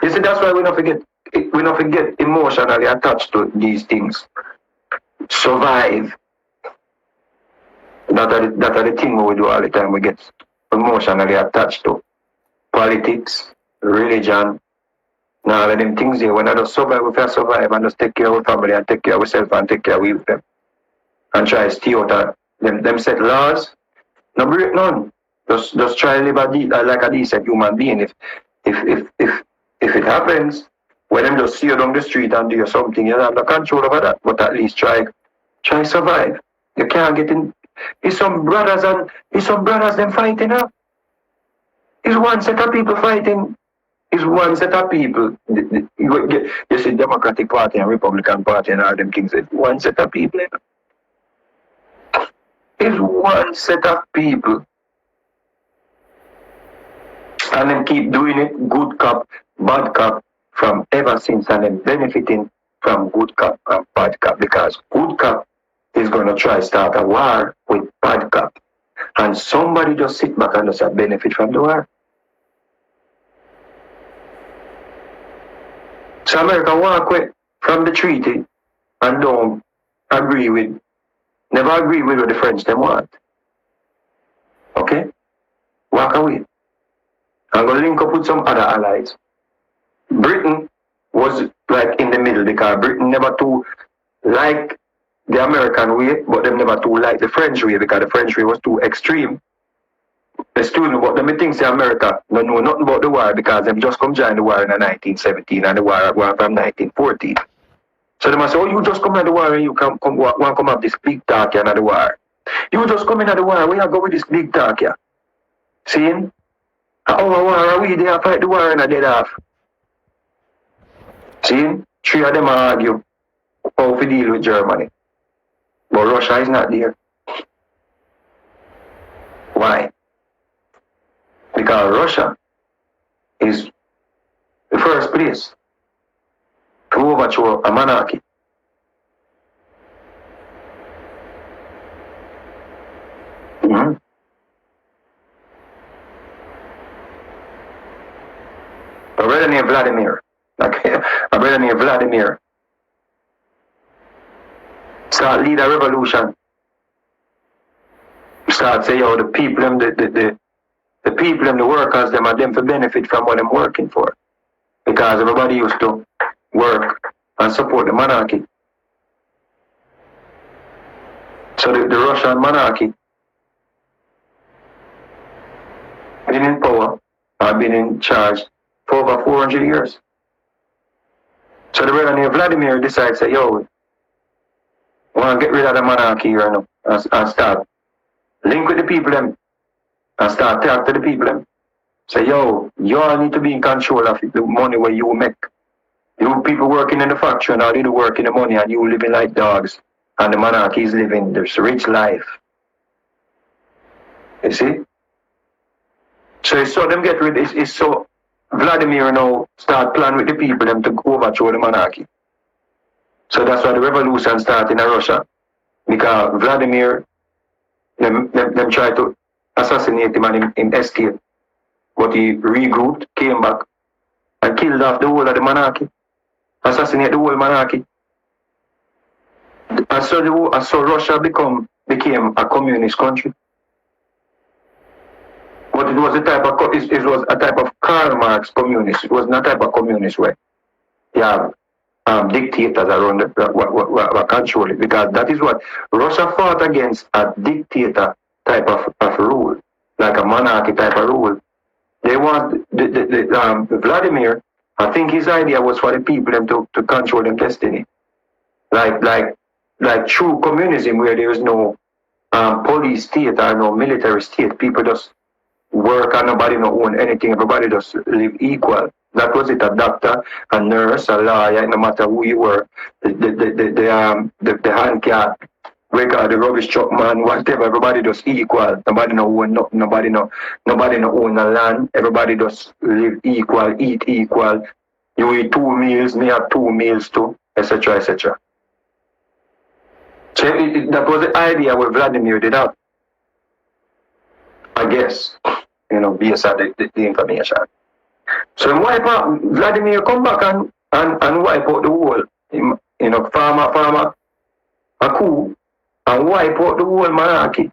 You see, that's why we don't forget emotionally attached to these things. Survive. That are the thing we do all the time. We get emotionally attached to politics, religion, and all of them things there. When I just survive, we can survive and just take care of our family and take care of ourselves and take care of them. And try to stay out of them set laws, no break none. Just try to live like a decent human being. If it happens, when them just see you down the street and do something, you have no control over that. But at least try survive. You can't get in. It's some brothers them fighting up. It's one set of people fighting. It's one set of people. You see Democratic Party and Republican Party and all them things. It's one set of people. It's one set of people. And them keep doing it, good cop, bad cop, from ever since, and then benefiting from good cop and bad cop, because good cop is going to try start a war with bad cop. And somebody just sit back and just benefit from the war. So America walk away from the treaty and don't never agree with what the French them want. Okay? Walk away. I'm going to link up with some other allies. Britain was like in the middle because Britain never too like the American way, but them never too like the French way because the French way was too extreme. The student, but them think say America don't know nothing about the war because them just come join the war in 1917 and the war from 1914. So they must say, oh, you just come out the war and you come have this big talk and the war. You just come in at the war, we are go with this big talk here. See? Our war, are we there fight the war and a dead off? See? 3 of them argue how to deal with Germany. But Russia is not there. Why? Because Russia is the first place to overthrow a monarchy. Mm-hmm. A brother named Vladimir. Okay. A brother named Vladimir start lead a revolution. Start say, yo, the people them, the people and the workers them are them for benefit from what I'm working for. Because everybody used to work and support the monarchy. So the Russian monarchy been in power, have been in charge for over 400 years. So the brother named Vladimir decides, say, yo, we want to get rid of the monarchy here now, and start link with the people them and start talk to the people them. Say, yo, you all need to be in control of the money where you make. You people working in the factory now, they do work in the money and you living like dogs. And the monarchy is living this rich life. You see? So it's so them get rid, it's so Vladimir now start plan with the people them to overthrow the monarchy. So that's why the revolution started in Russia. Because Vladimir, them try to assassinate him and him escape. But he regrouped, came back, and killed off the whole of the monarchy. Assassinate the whole monarchy. And so Russia became a communist country. But it was a type of Karl Marx communist. It was not a type of communist way. Yeah, dictators around what control it, because that is what Russia fought against, a dictator type of rule, like a monarchy type of rule. They want Vladimir. I think his idea was for the people them to control their destiny, like true communism, where there is no police state or no military state. People just work and nobody no own anything. Everybody just live equal. That was it. A doctor, a nurse, a lawyer, no matter who you were. The hand cat, the rubbish truck man, whatever. Everybody just equal. Nobody no own nothing. Nobody no own a land. Everybody just live equal, eat equal. You eat 2 meals, me have 2 meals too, etc., etc. So that was the idea where Vladimir did that. I guess, based on the information. So Vladimir come back and wipe out the whole, farmer, a coup, and wipe out the whole monarchy.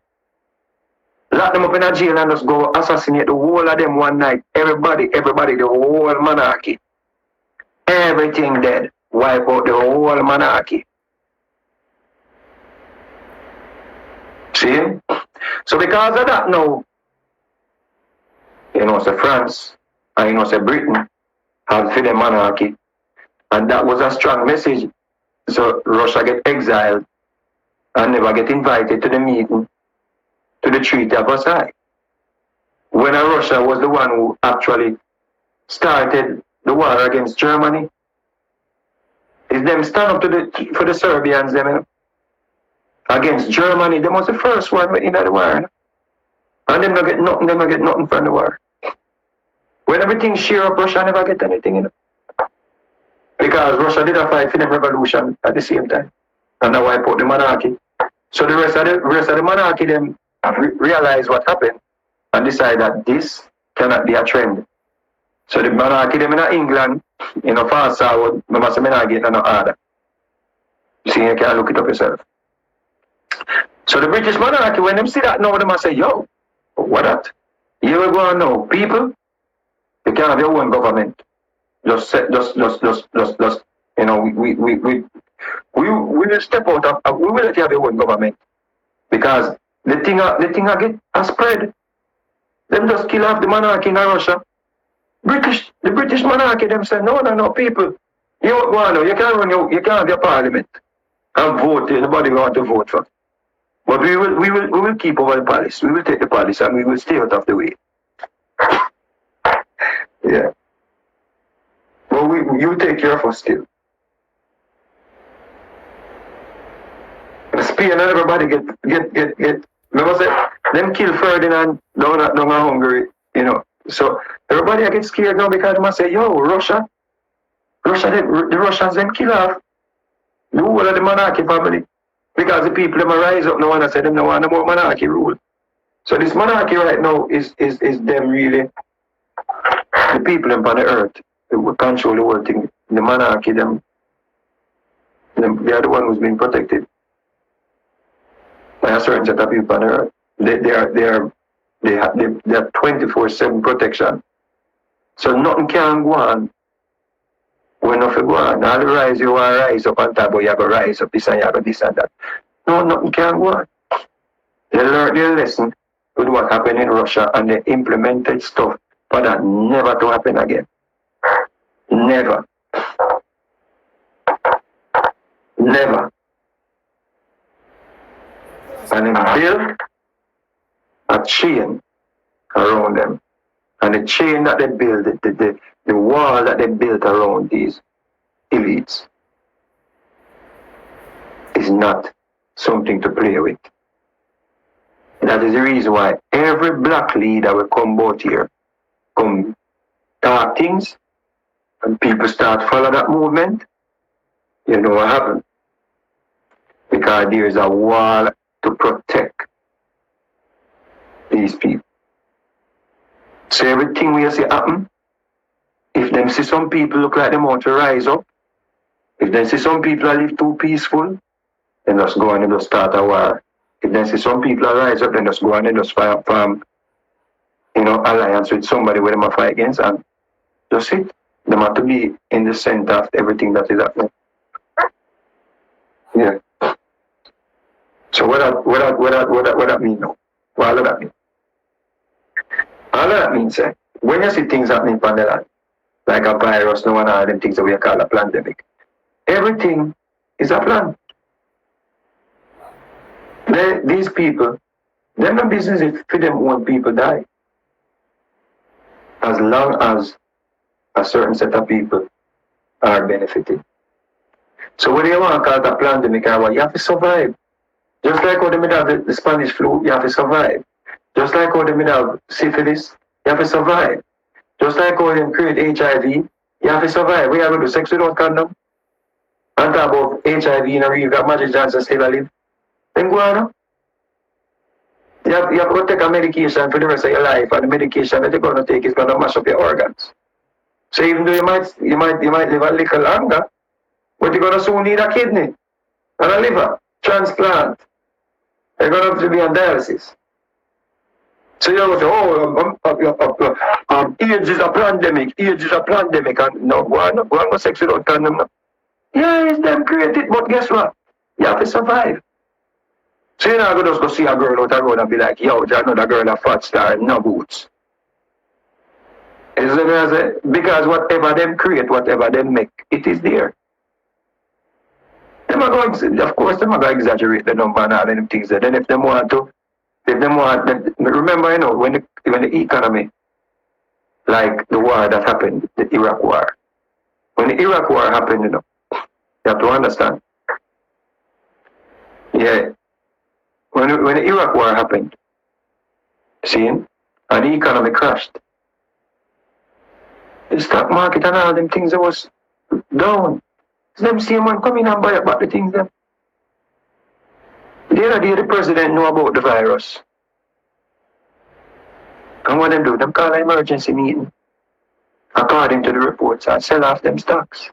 Lock them up in a jail and just go assassinate the whole of them one night. Everybody, the whole monarchy. Everything dead. Wipe out the whole monarchy. See? So because of that now, say France and say Britain have for the monarchy. And that was a strong message. So Russia get exiled and never get invited to the meeting, to the Treaty of Versailles. When Russia was the one who actually started the war against Germany, is them stand up for the Serbians them, against Germany. Them was the first one in the war. And them not get nothing from the war. When everything sheer up, Russia never get anything, Because Russia did a fight for the revolution at the same time. And now wipe out the monarchy. So the rest of the monarchy them realize what happened and decide that this cannot be a trend. So the monarchy them in England, fast forward, I must not get no order. You see, you can look it up yourself. So the British monarchy, when them see that now, they must say, yo, what that? You will go and know, people, you can't have your own government. We will step out of, we will let you have your own government. Because the thing get a spread. Them just kill off the monarchy in Russia. The British monarchy, them say, no, people, you can't have your parliament and vote, anybody want to vote for. But we will keep over the palace. We will take the palace and we will stay out of the way. Yeah. But you take care of us still. Spain and everybody get. Remember say them kill Ferdinand down at Hungary, you know. So everybody get scared now because they must say, yo, Russia, the Russians them kill off the whole of the monarchy family. Because the people them rise up now and say them no want no more monarchy rule. So this monarchy right now is them really the people them on the earth who control the whole thing. The monarchy them they are the one who's being protected by a certain set of people on the earth. They have 24/7 protection. So nothing can go on when nothing go on. All the rise you want to rise up on top, but you have to rise up this and you have to this and that. No, nothing can go on. They learned their lesson with what happened in Russia and they implemented stuff for that never to happen again. Never. Never. And they built a chain around them. And the chain that they built, the wall that they built around these elites is not something to play with. That is the reason why every black leader will come out here, come talk things, and people start follow that movement. You know what happened? Because there is a wall to protect these people. So everything we see happen, if them see some people look like them want to rise up, if they see some people live too peaceful, then just go and just start a war. If they see some people rise up, then just go and just form, alliance with somebody where them fight against, and just it. They have to be in the center of everything that is happening. Yeah. So what that mean now? What does that mean? All that means, when you see things happening on the land, like a virus, no one all them things that we call a plandemic, everything is a plan. These people, they're no business if for them when people die. As long as a certain set of people are benefited. So whether you want to call it a plandemic or what, you have to survive. Just like how they made have the Spanish flu, you have to survive. Just like how they made have syphilis, you have to survive. Just like how they create HIV, you have to survive. We have to do sex without condom. And talk about HIV, you got Magic Johnson still alive. Then go on. You have to go take a medication for the rest of your life, and the medication that you're going to take is going to mash up your organs. So even though you might live a little longer, but you're going to soon need a kidney and a liver transplant. You're going to have to be on dialysis. So you're going to say, AIDS is a pandemic, and no, go on sex without condom. Yeah, it's them created, but guess what? You have to survive. So you're not going to just go see a girl out the road and be like, yo, there's another girl, a fat star, and no boots. Because whatever them create, whatever them make, it is there. Of course, they're going to exaggerate the number and all them things. Then if they want, remember, when the economy, like the war that happened, the Iraq war. When the Iraq war happened, you have to understand. Yeah. When the Iraq war happened, see, and the economy crashed. The stock market and all them things that was down. It's them same one come in and buy up the things them. The other day the president know about the virus. And what them do, them call an emergency meeting. According to the reports, and sell off them stocks.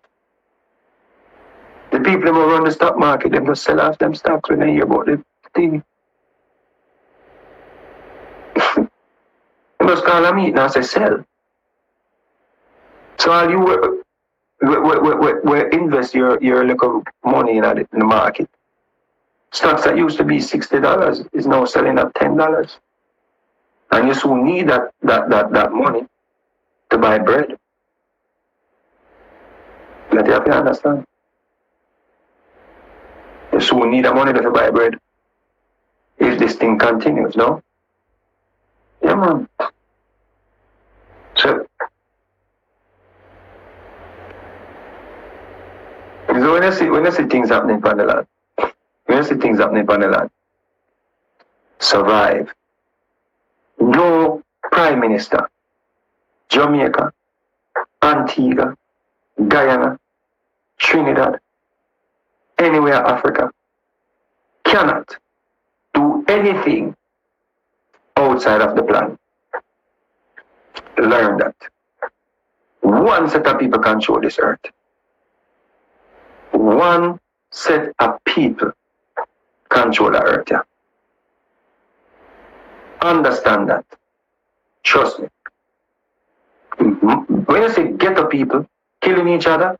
The people who run the stock market, them just sell off them stocks when they hear about the thing. They just call a meeting and say sell. So all you invest your little money in the market. Stocks that used to be $60 is now selling at $10. And you soon need that money to buy bread. That you have to understand. You soon need that money to buy bread. if this thing continues, no? Yeah, man. So when you see things happening on the land, survive. No prime minister, Jamaica, Antigua, Guyana, Trinidad, anywhere Africa, cannot do anything outside of the plan. Learn that. One set of people control this earth. One set of people control the earth. Yeah. Understand that. Trust me. When you say ghetto people killing each other,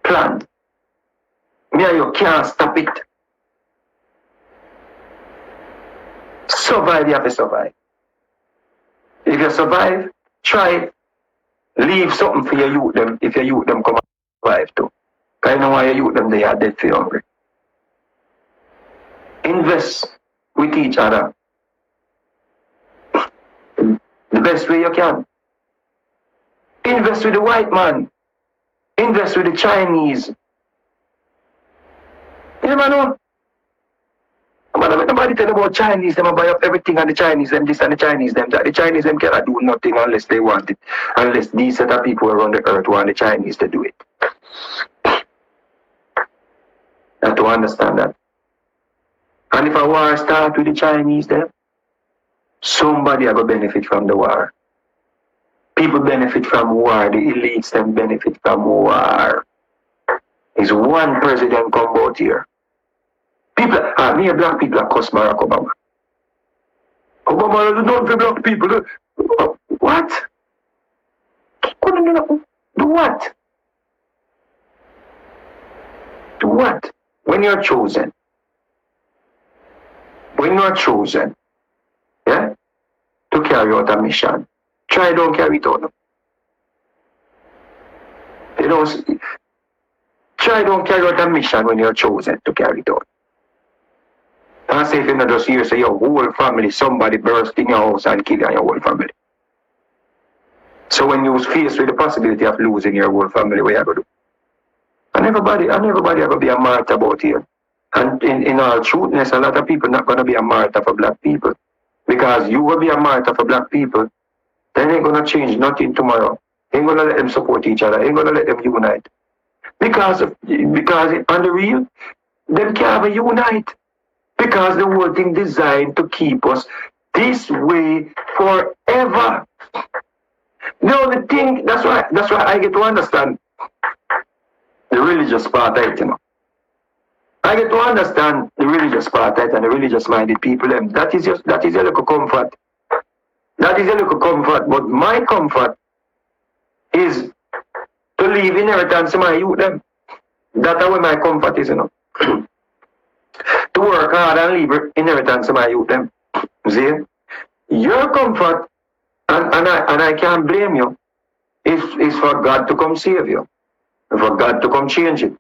planned. Me and you can't stop it. Survive, you have to survive. If you survive, try it. Leave something for your youth them if your youth them come and survive too. Because you know why your youth them they are dead for hungry. Invest with each other. The best way you can. Invest with the white man. Invest with the Chinese. You never know. Nobody tell about Chinese, them buy up everything and the Chinese, them this and the Chinese, them that. The Chinese, them cannot do nothing unless they want it. Unless these set of people around the earth want the Chinese to do it. You have to understand that. And if a war starts with the Chinese, them, somebody will benefit from the war. People benefit from war. The elites, them benefit from war. Is one president come out here. People, me black people are cuss Barack Obama. Obama is not for black people. What? Do what? Do what? When you're chosen. Yeah? To carry out a mission. Try don't carry it out. Try don't carry out a mission when you're chosen to carry it out. And say if you're not just here, say your whole family, somebody burst in your house and kill your whole family. So when you're faced with the possibility of losing your whole family, what are you going to do? And everybody are going to be a martyr about here. And in all truthness, a lot of people not going to be a martyr for black people. Because you will be a martyr for black people, then ain't going to change nothing tomorrow. Ain't going to let them support each other. Ain't going to let them unite. Because on the real, them can't even unite. Because the whole thing designed to keep us this way forever. No, the thing, that's why I get to understand the religious part of it, you know. I get to understand the religious part of it and the religious minded people. That is a little comfort. That is a little comfort. But my comfort is to leave inheritance to my youth them. That's where my comfort is, you know. To work hard and leave inheritance to my youth them. See? Your comfort, and I can't blame you, is for God to come save you. For God to come change it.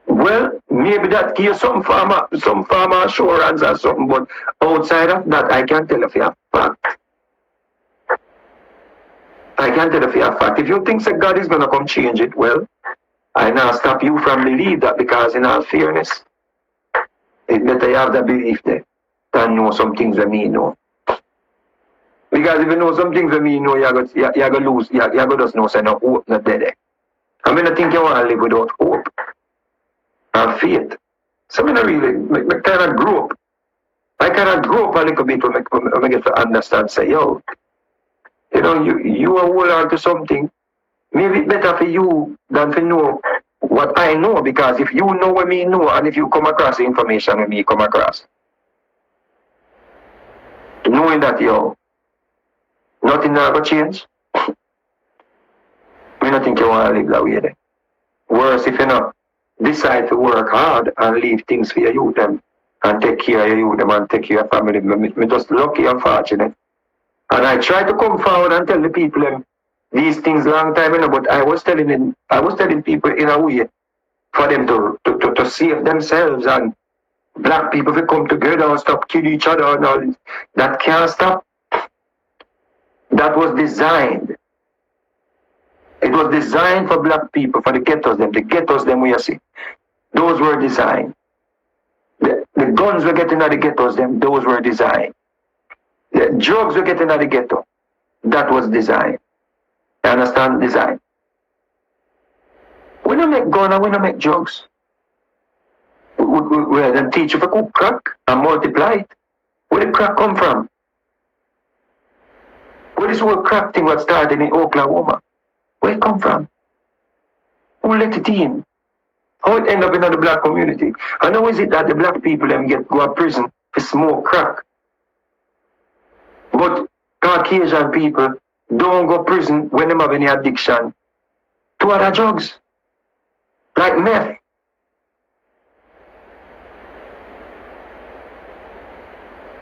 Well, maybe that gives some form of assurance or something, but outside of that, I can't tell if you have fact. I can't tell if you have fact. If you think that God is going to come change it, well, I now stop you from believe that, because in all fairness, it's better you have that belief there than know some things that me know. Because if you know some things that me know, you're going to lose, you're going to just know, say, no hope, not dead. I mean, I think you want to live without hope and faith. So I mean, I kind of grew up. I kind of grew up a little bit when I get to understand, say, yo, you know, you are hold on to something. Maybe it's better for you than to know what I know, because if you know what me know, and if you come across the information that me come across, knowing that, yo, nothing never change, I don't think you want to live that way then. Worse if you not decide to work hard and leave things for your youth them and take care of your youth them and take care of your family. Me just lucky and fortunate. And I try to come forward and tell the people them these things long time, you know, but I was telling people in a way for them to save themselves and black people will come together and stop killing each other and all this. That can't stop. That was designed. It was designed for black people, for the ghettos them we see. Those were designed. The guns we're getting at the ghettos them, those were designed. The drugs we're getting at the ghetto, that was designed. You understand? Design. We don't make gun and we don't make drugs. We then teach you to cook crack and multiply it. Where did crack come from? Where this whole crack thing was started in Oklahoma? Where it come from? Who let it in? How it end up in the black community? And how is it that the black people them go to prison for smoke crack? But Caucasian people don't go to prison when they have any addiction to other drugs, like meth.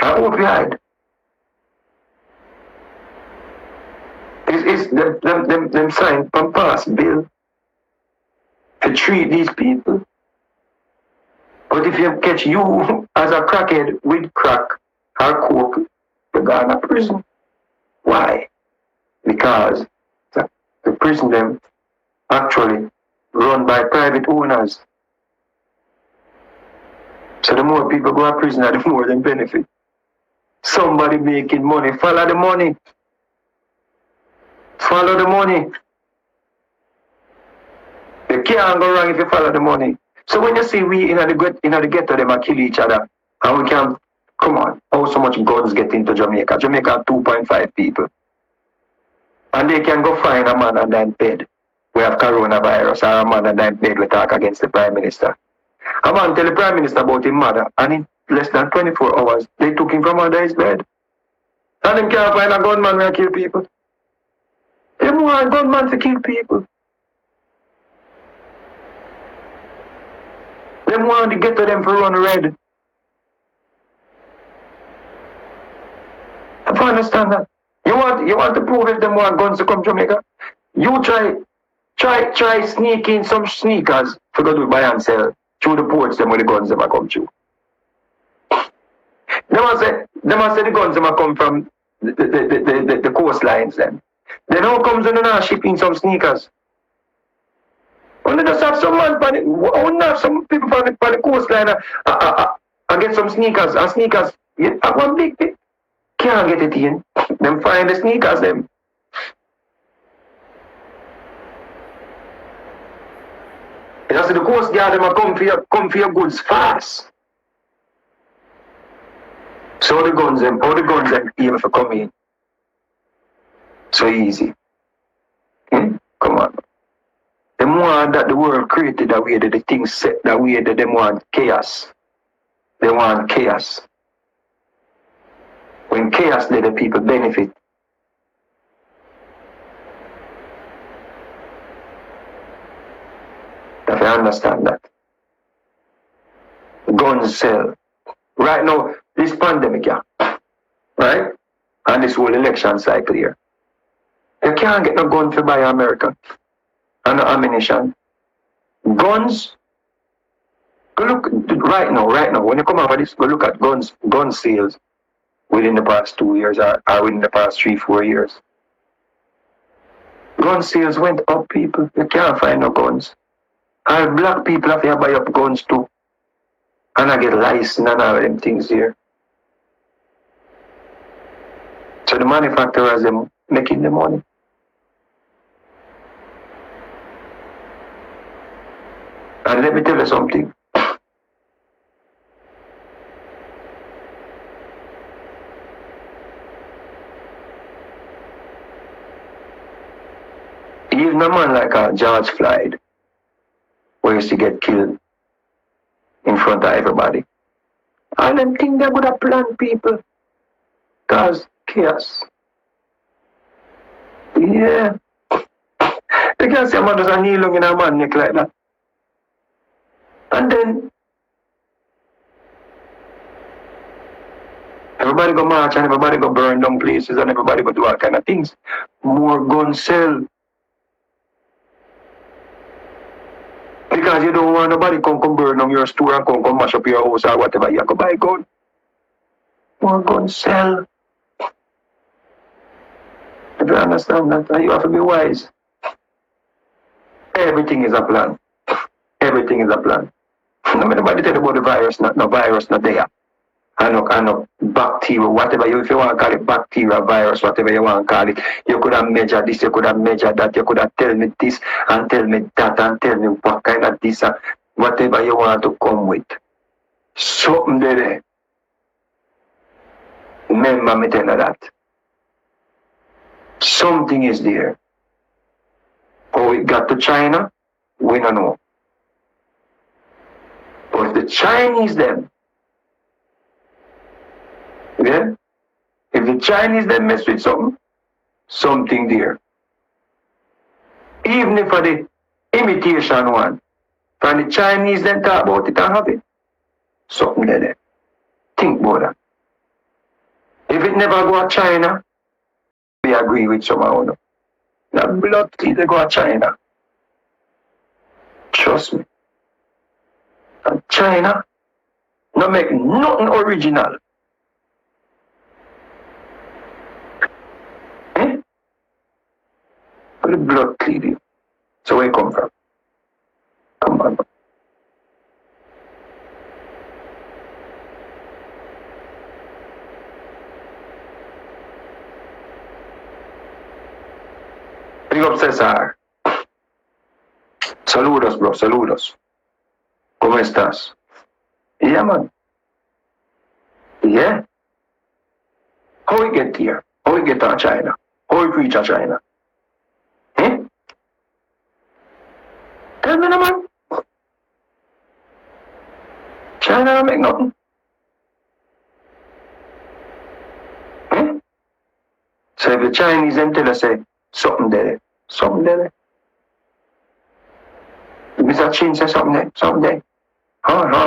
And opioid. It's them sign from pass bill to treat these people. But if you catch you as a crackhead with crack or coke, you're going to prison. Why? Because the prison them actually run by private owners. So the more people go to prison, the more they benefit. Somebody making money, follow the money. Follow the money. You can't go wrong if you follow the money. So when you see we in the ghetto, them kill each other, and we can, come on, how so much guns get into Jamaica? Jamaica have 2.5 people. And they can go find a man and then bed. We have coronavirus, or a man and then bed we talk against the Prime Minister. A man tell the Prime Minister about his mother, and in less than 24 hours, they took him from under his bed. And them can't find a gunman who kill people. They want a gunman to kill people. They want to get to them for run red. I don't understand that. You want to prove if them want guns to come to Jamaica? You try sneaking some sneakers to go to buy and sell through the ports them where the guns them come through. They must say the guns them come from the coastlines then. Then how comes when they're not shipping some sneakers? When they just have some man, when have some people on the coastline and get some sneakers, and sneakers, one big can't get it in. Them find the sneakers them. You know, so the coast guard them come for your goods fast. So the guns them even for come in. So easy. Come on. The more that the world created that way that the things set that way that they want chaos. They want chaos. When chaos there, the people benefit. If you understand that. Guns sell. Right now, this pandemic, yeah. Right? And this whole election cycle here. You can't get no gun to buy America. And no ammunition. Guns. Go look right now. When you come over this, go look at gun sales within the past 2 years or within the past 3-4 years. Gun sales went up, people. You can't find no guns. And black people have to buy up guns too. And I get licensed and all them things here. So the manufacturers them making the money. And let me tell you something. Even a man like George Floyd, who used to get killed in front of everybody, and them think they're gonna plan people, cause chaos. Yeah. You can't say a man does a knee long in a man neck like that. And then everybody go march and everybody go burn down places and everybody go do all kind of things. More guns sell. Because you don't want nobody come burn down your store and come mash up your house or whatever, you go buy gun. More gun sell. If you understand that, you have to be wise. Everything is a plan. Everything is a plan. No matter nobody tell you about the virus, no virus, not there. I know bacteria, whatever you, if you want to call it bacteria, virus, whatever you want to call it, you could have measured this, you could have measured that, you could have tell me this and tell me that and tell me what kind of this, whatever you want to come with. Something there. Remember me tell you that. Something is there. How it got to China, we don't know. But if the Chinese them, yeah? If the Chinese then mess with something there. Even if for the imitation one, from the Chinese then talk about it and have it. Something there. Think about that. If it never go to China, we agree with someone. That blood they go to China. Trust me. And China no make nothing original. The blood clean. So where you come from? Come on. Big up César. Saludos, bro, saludos. ¿Cómo estás? Yeah, man. Yeah. How we get here? How we get to China? How we reach China? Tell me, no, man. China don't make nothing. So if the Chinese them tell us say something there. Mr. Chin say something there. Something there,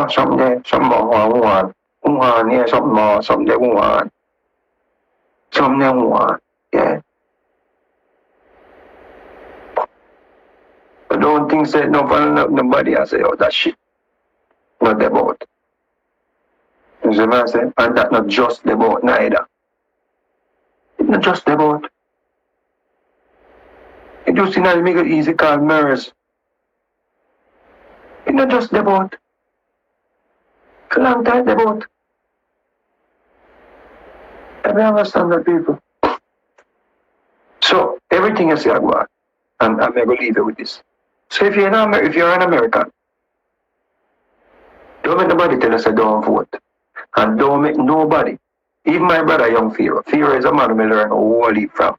something there. Something more, yeah, something more, something there, something there, yeah. I don't think say nobody has say, oh, that shit. Not the boat. You see what I say? And that's not just the boat neither. It's not just the boat. It just in a Middle East called MERS. It's not just the boat. It's a long time the boat. I understand that, people. So everything is here, go on. And I'm going to leave you with this. So if you're an American, don't make nobody tell us I don't vote. And don't make nobody, even my brother, young Fear. Fear is a man who learn a whole heap from.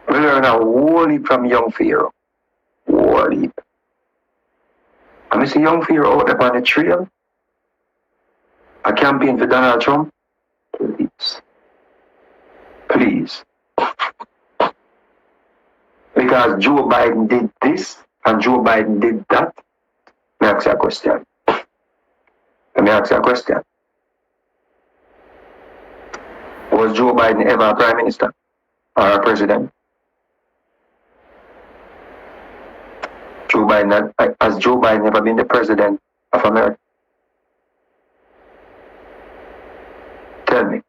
We learn a whole heap from young Fear. Whole heap. And I see young Fear out there on the trail. A campaign for Donald Trump. Please. Because Joe Biden did this and Joe Biden did that. Let me ask you a question. Was Joe Biden ever a prime minister or a president? Has Joe Biden ever been the president of America? Tell me.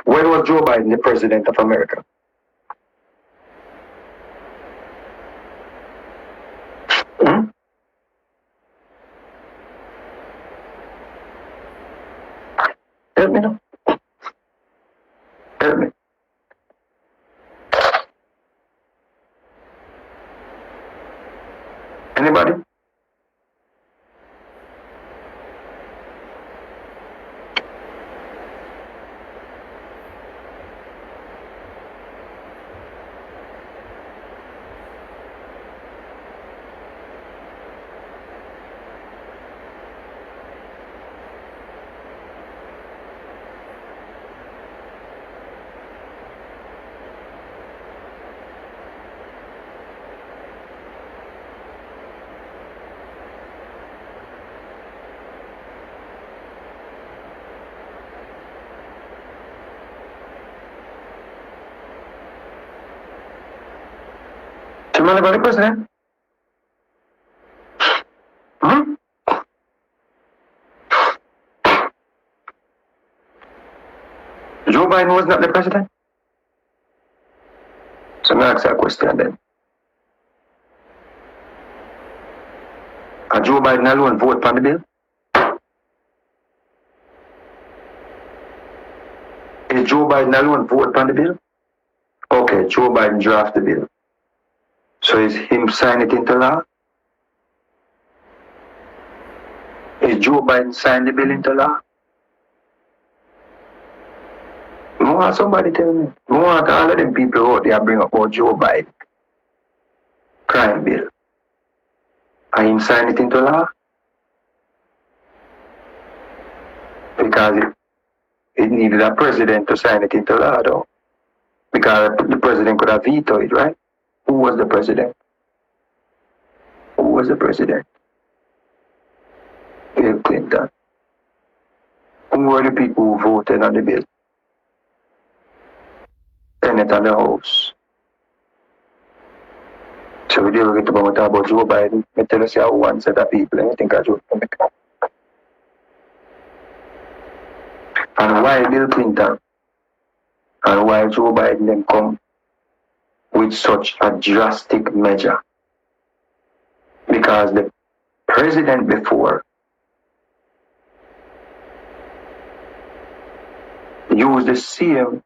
When was Joe Biden the president of America? Help me now. Help me. Anybody? man about the president? Hmm? Joe Biden was not the president? So now ask that question then. And Joe Biden alone vote for the bill? Is Joe Biden alone vote for the bill? Okay, Joe Biden draft the bill. So is him sign it into law? Is Joe Biden sign the bill into law? I want somebody tell me. I want all of them people out there bring up about Joe Biden crime bill. And him sign it into law? Because it needed a president to sign it into law though. Because the president could have vetoed it, right? Who was the president? Who was the president? Bill Clinton. Who were the people who voted on the bill? Senate and the House. So we deal with about Joe Biden. I tell us how one set of people and I think I Joe Biden. And why Bill Clinton and why Joe Biden then come with such a drastic measure? Because the president before used the same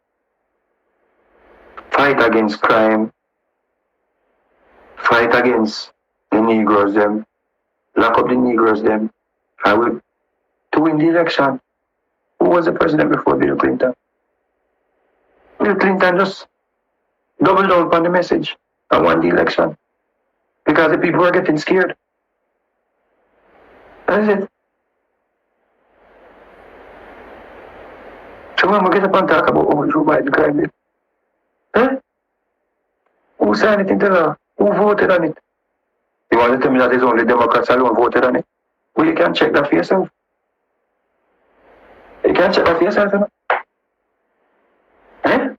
fight against crime, fight against the Negroes them, lock up the Negroes them, and we to win the election. Who was the president before Bill Clinton? Bill Clinton just doubled down on the message and won the election. Because the people were getting scared. That's it. So when we get up and talk about Joe Biden crime bill, who signed it into law? Who voted on it? You want to tell me that it's only Democrats alone voted on it? Well, you can check that for yourself. You can check that for yourself, you know? Eh?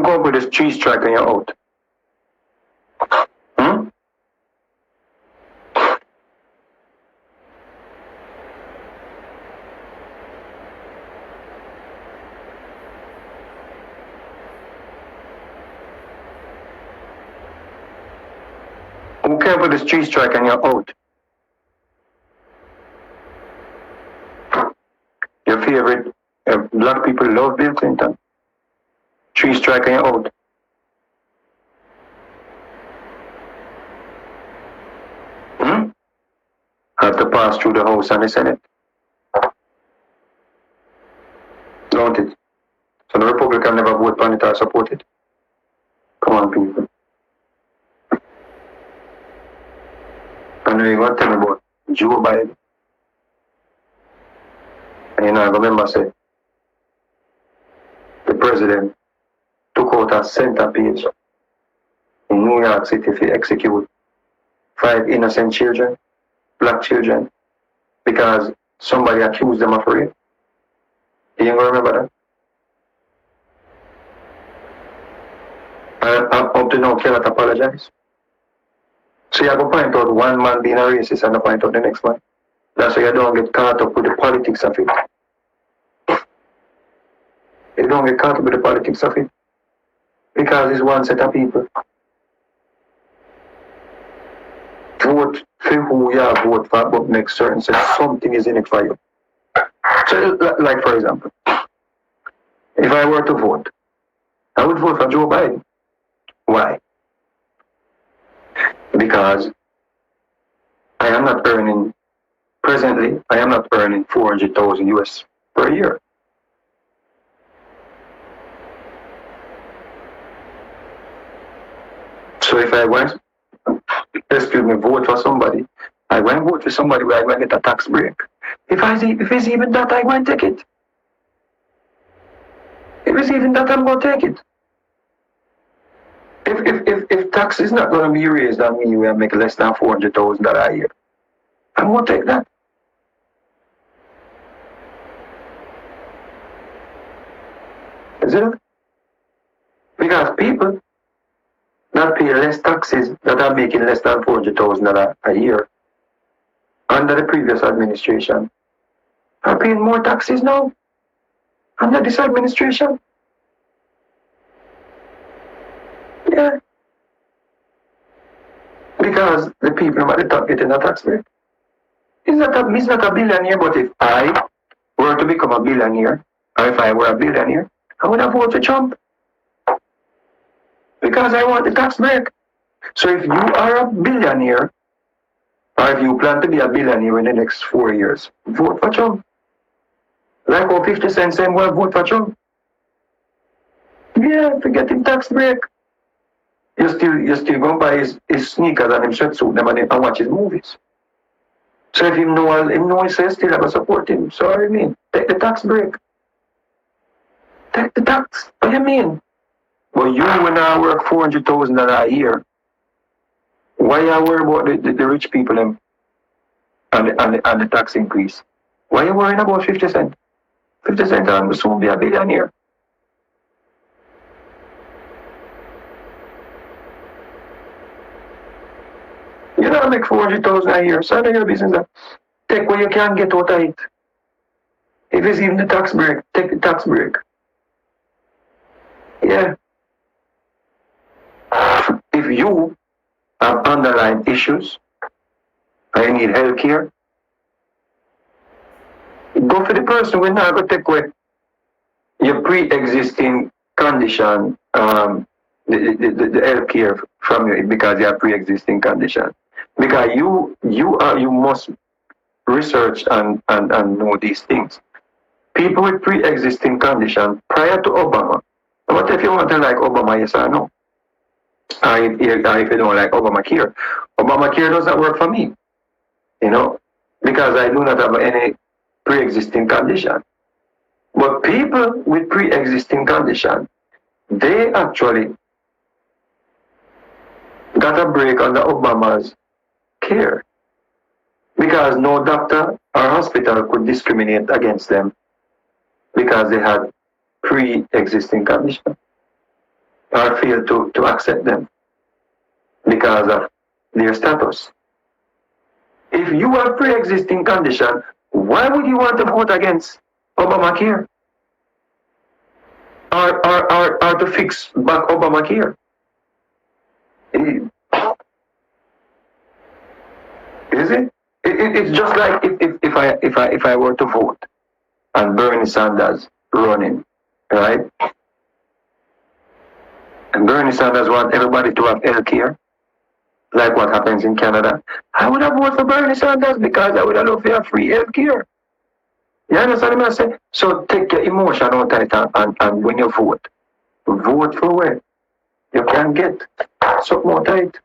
Go with this cheese strike and you're out. Hmm? Who cares for this cheese strike and you're out? Your favorite black people love Bill Clinton. Tree strike and you're out. Have to pass through the House and the Senate. Don't it? So the Republican never vote on it or support it. Come on, people. I know you're going to tell me about Joe Biden. And you know, I remember say, the president took out a center page in New York City to execute 5 innocent children, black children, because somebody accused them of rape. You ain't gonna remember And up to now, cannot apologize. So you have to point out one man being a racist and point out the next one. That's why you don't get caught up with the politics of it. You don't get caught up with the politics of it. Because it's one set of people. Vote for who you vote for, but make certain that something is in it for you. So, like for example, if I were to vote, I would vote for Joe Biden. Why? Because I am not earning, presently, I am not earning 400,000 US per year. So if I went, vote for somebody, I went vote for somebody where I went get a tax break. If it's even that, I won't take it. If it's even that, I'm going to take it. If tax is not going to be raised on me where I make less than $400,000 a year, I'm going to take that. Is it? Because people that pay less taxes, that are making less than $400,000 a year under the previous administration, are paying more taxes now under this administration. Yeah. Because the people at the top getting a tax break. He's not a billionaire, but if I were to become a billionaire, or if I were a billionaire, I would have voted for Trump. Because I want the tax break. So if you are a billionaire, or if you plan to be a billionaire in the next 4 years, vote for Trump. Like how 50 Cent saying, well, vote for Trump. Yeah, to get him tax break. You're still going to buy his sneakers and him sweatsuit and watch his movies. So if him know he says still have to support him. So I mean, take the tax break. Take the tax. What do you mean? But you when I work $400,000 a year, why you worry about the rich people and the tax increase? Why you worrying about 50 Cent? 50 Cent will soon be a billionaire. You don't make 400,000 a year, so none of your business. Take what you can get out of it. If it's even the tax break, take the tax break. Yeah. If you have underlying issues and you need health care, go for the person who not going to take away your pre-existing condition, the health care from you because you have pre-existing condition. Because you must research and know these things. People with pre-existing condition prior to Obama. What if you want to like Obama, yes or no? If you don't like Obamacare, Obamacare doesn't work for me, because I do not have any pre-existing condition. But people with pre-existing condition, they actually got a break under Obama's care because no doctor or hospital could discriminate against them because they had pre-existing condition or failed to accept them because of their status. If you have pre-existing condition, why would you want to vote against Obamacare or to fix back Obamacare? Is it? It's just like if I were to vote and Bernie Sanders running, right? And Bernie Sanders want everybody to have health care, like what happens in Canada. I would have voted for Bernie Sanders because I would have loved to have free health care. You understand what I'm saying? So take your emotion out of it and when you vote for where you can get something out of it.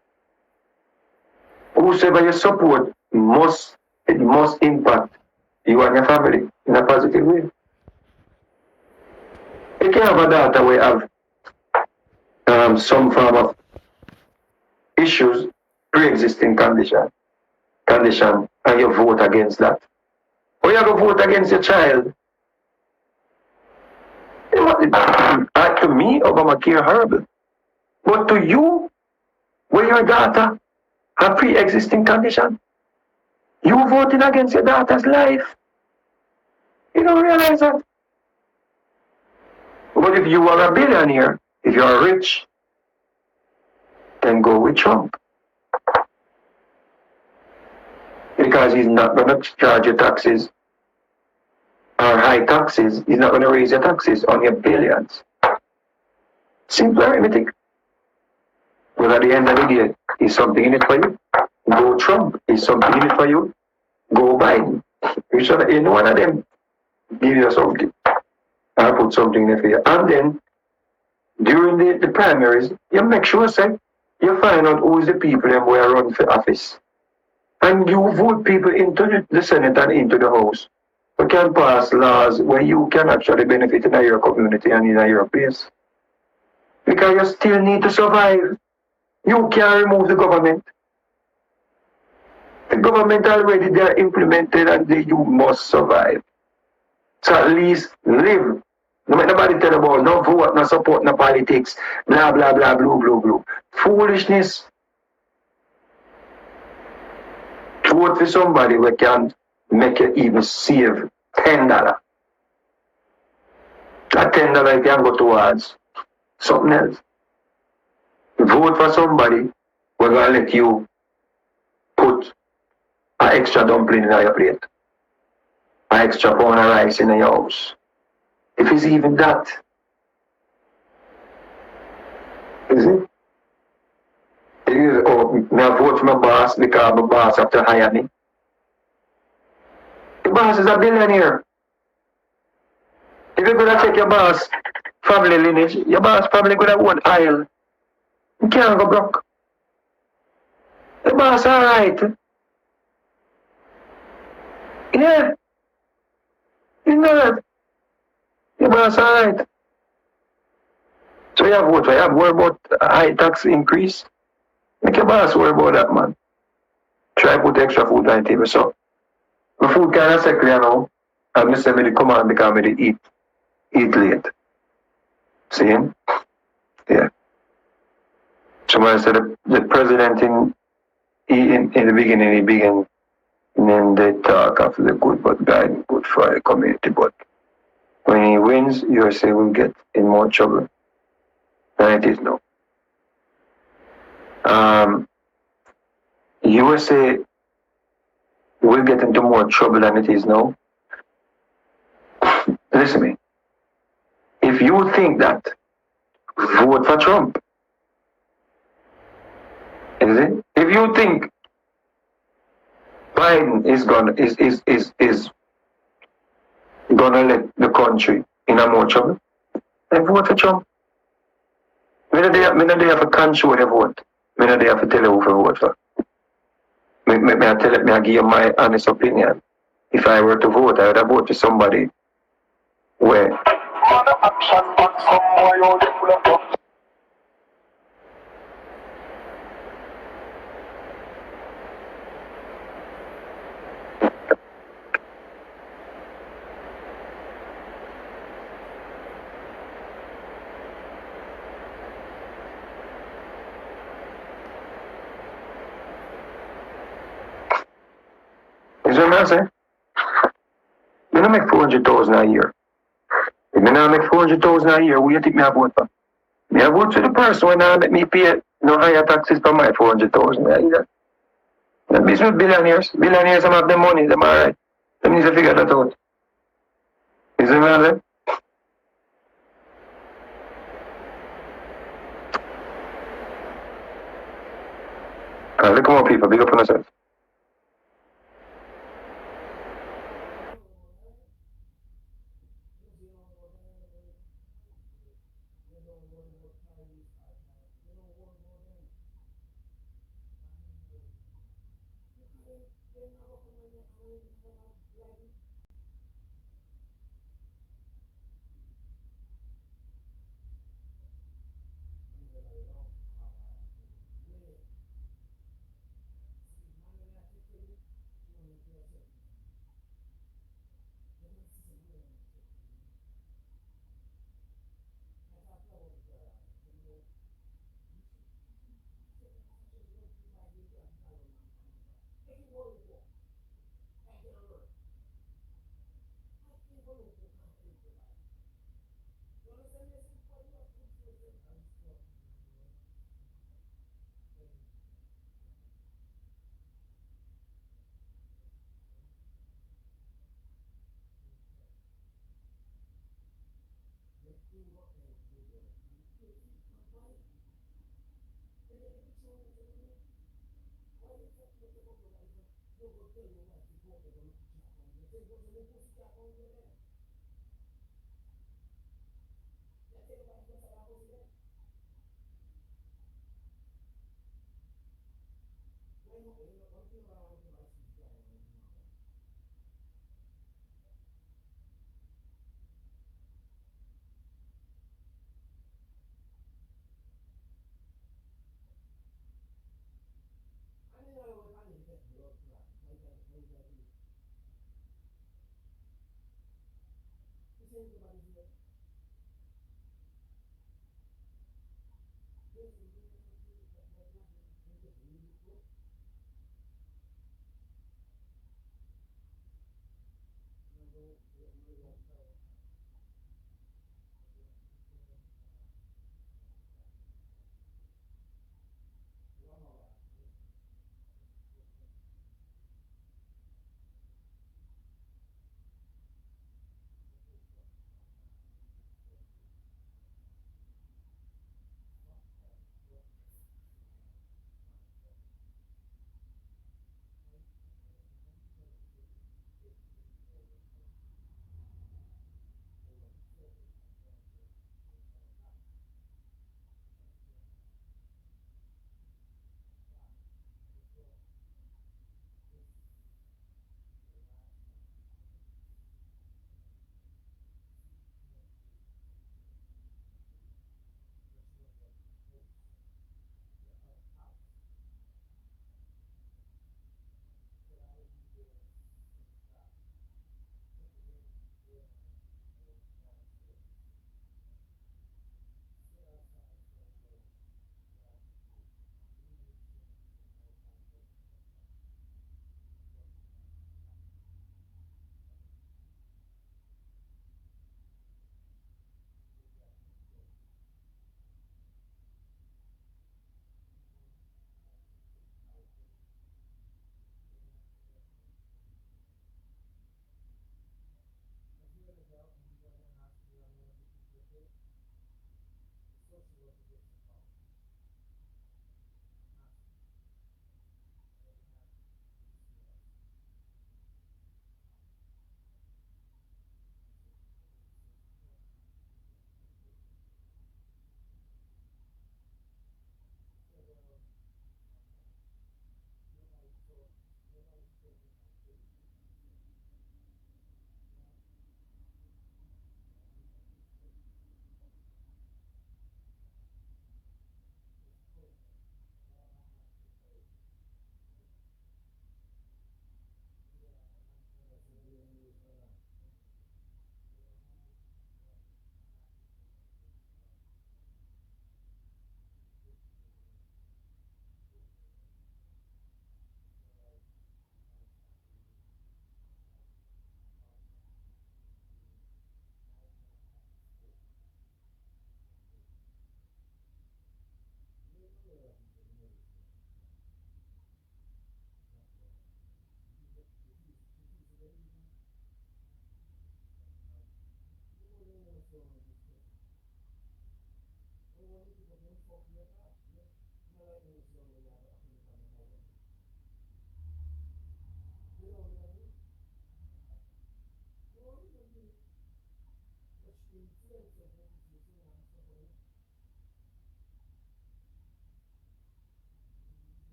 Whosoever you support must impact you and your family in a positive way. You can have a daughter where you have some form of issues, pre-existing condition, and you vote against that. Or you have to vote against your child. To me, Obamacare horrible. But to you, when your daughter have pre-existing condition, you voting against your daughter's life. You don't realize that. But if you are a billionaire, if you are rich, then go with Trump. Because he's not going to charge you taxes or high taxes. He's not going to raise your taxes on your billions. Simple arithmetic. But at the end of the day, is something in it for you? Go Trump. Is something in it for you? Go Biden. You know one of them give you something. I'll put something in it for you. And then, during the primaries, you make sure, say, you find out who is the people who are running for office. And you vote people into the Senate and into the House. You can pass laws where you can actually benefit in your community and in your place. Because you still need to survive. You can't remove the government. The government already they are implemented and you must survive. So at least live. No make nobody tell about no vote, no support, no politics, blah blah blah, blue, blue, blue. Foolishness. Vote for somebody who can make you even save $10. That $10 can go towards something else. Vote for somebody who gonna let you put an extra dumpling in your plate, an extra pound of rice in your house. If it's even that, is it? It is, oh, me I vote for my boss because my boss have to hire me. The boss is a billionaire. If you're gonna check your boss family lineage, your boss probably gonna own oil. You can't go broke. The boss alright. Yeah. You know that. The boss alright. So you have what? You have worry about high tax increase? Make your boss worry about that, man. Try put extra food on the table. So my food kinda second, you know. And me say me the command because me the eat late. See him? Yeah. Somebody said the president in the beginning, he began and then they talk after the good but guiding good for the community. But when he wins, USA will get in more trouble than it is now. USA will get into more trouble than it is now. Listen to me. If you think that, vote for Trump. Is it? If you think Biden is gonna let the country in a more trouble, then vote for Trump. Me no dey have to control the vote. Me no dey have to tell you who to vote for. I give you my honest opinion. If I were to vote, I would have voted for somebody where is what I'm saying? Me no make 400,000 a year. If me not make 400,000 a year, who you think me a vote for? Me a vote for the person when I let me pay no higher taxes for my 400,000 a year. And this with billionaires. Billionaires have the money, them alright. Them need to figure that out. Is it what I'm saying? Look more people, big up on yourself.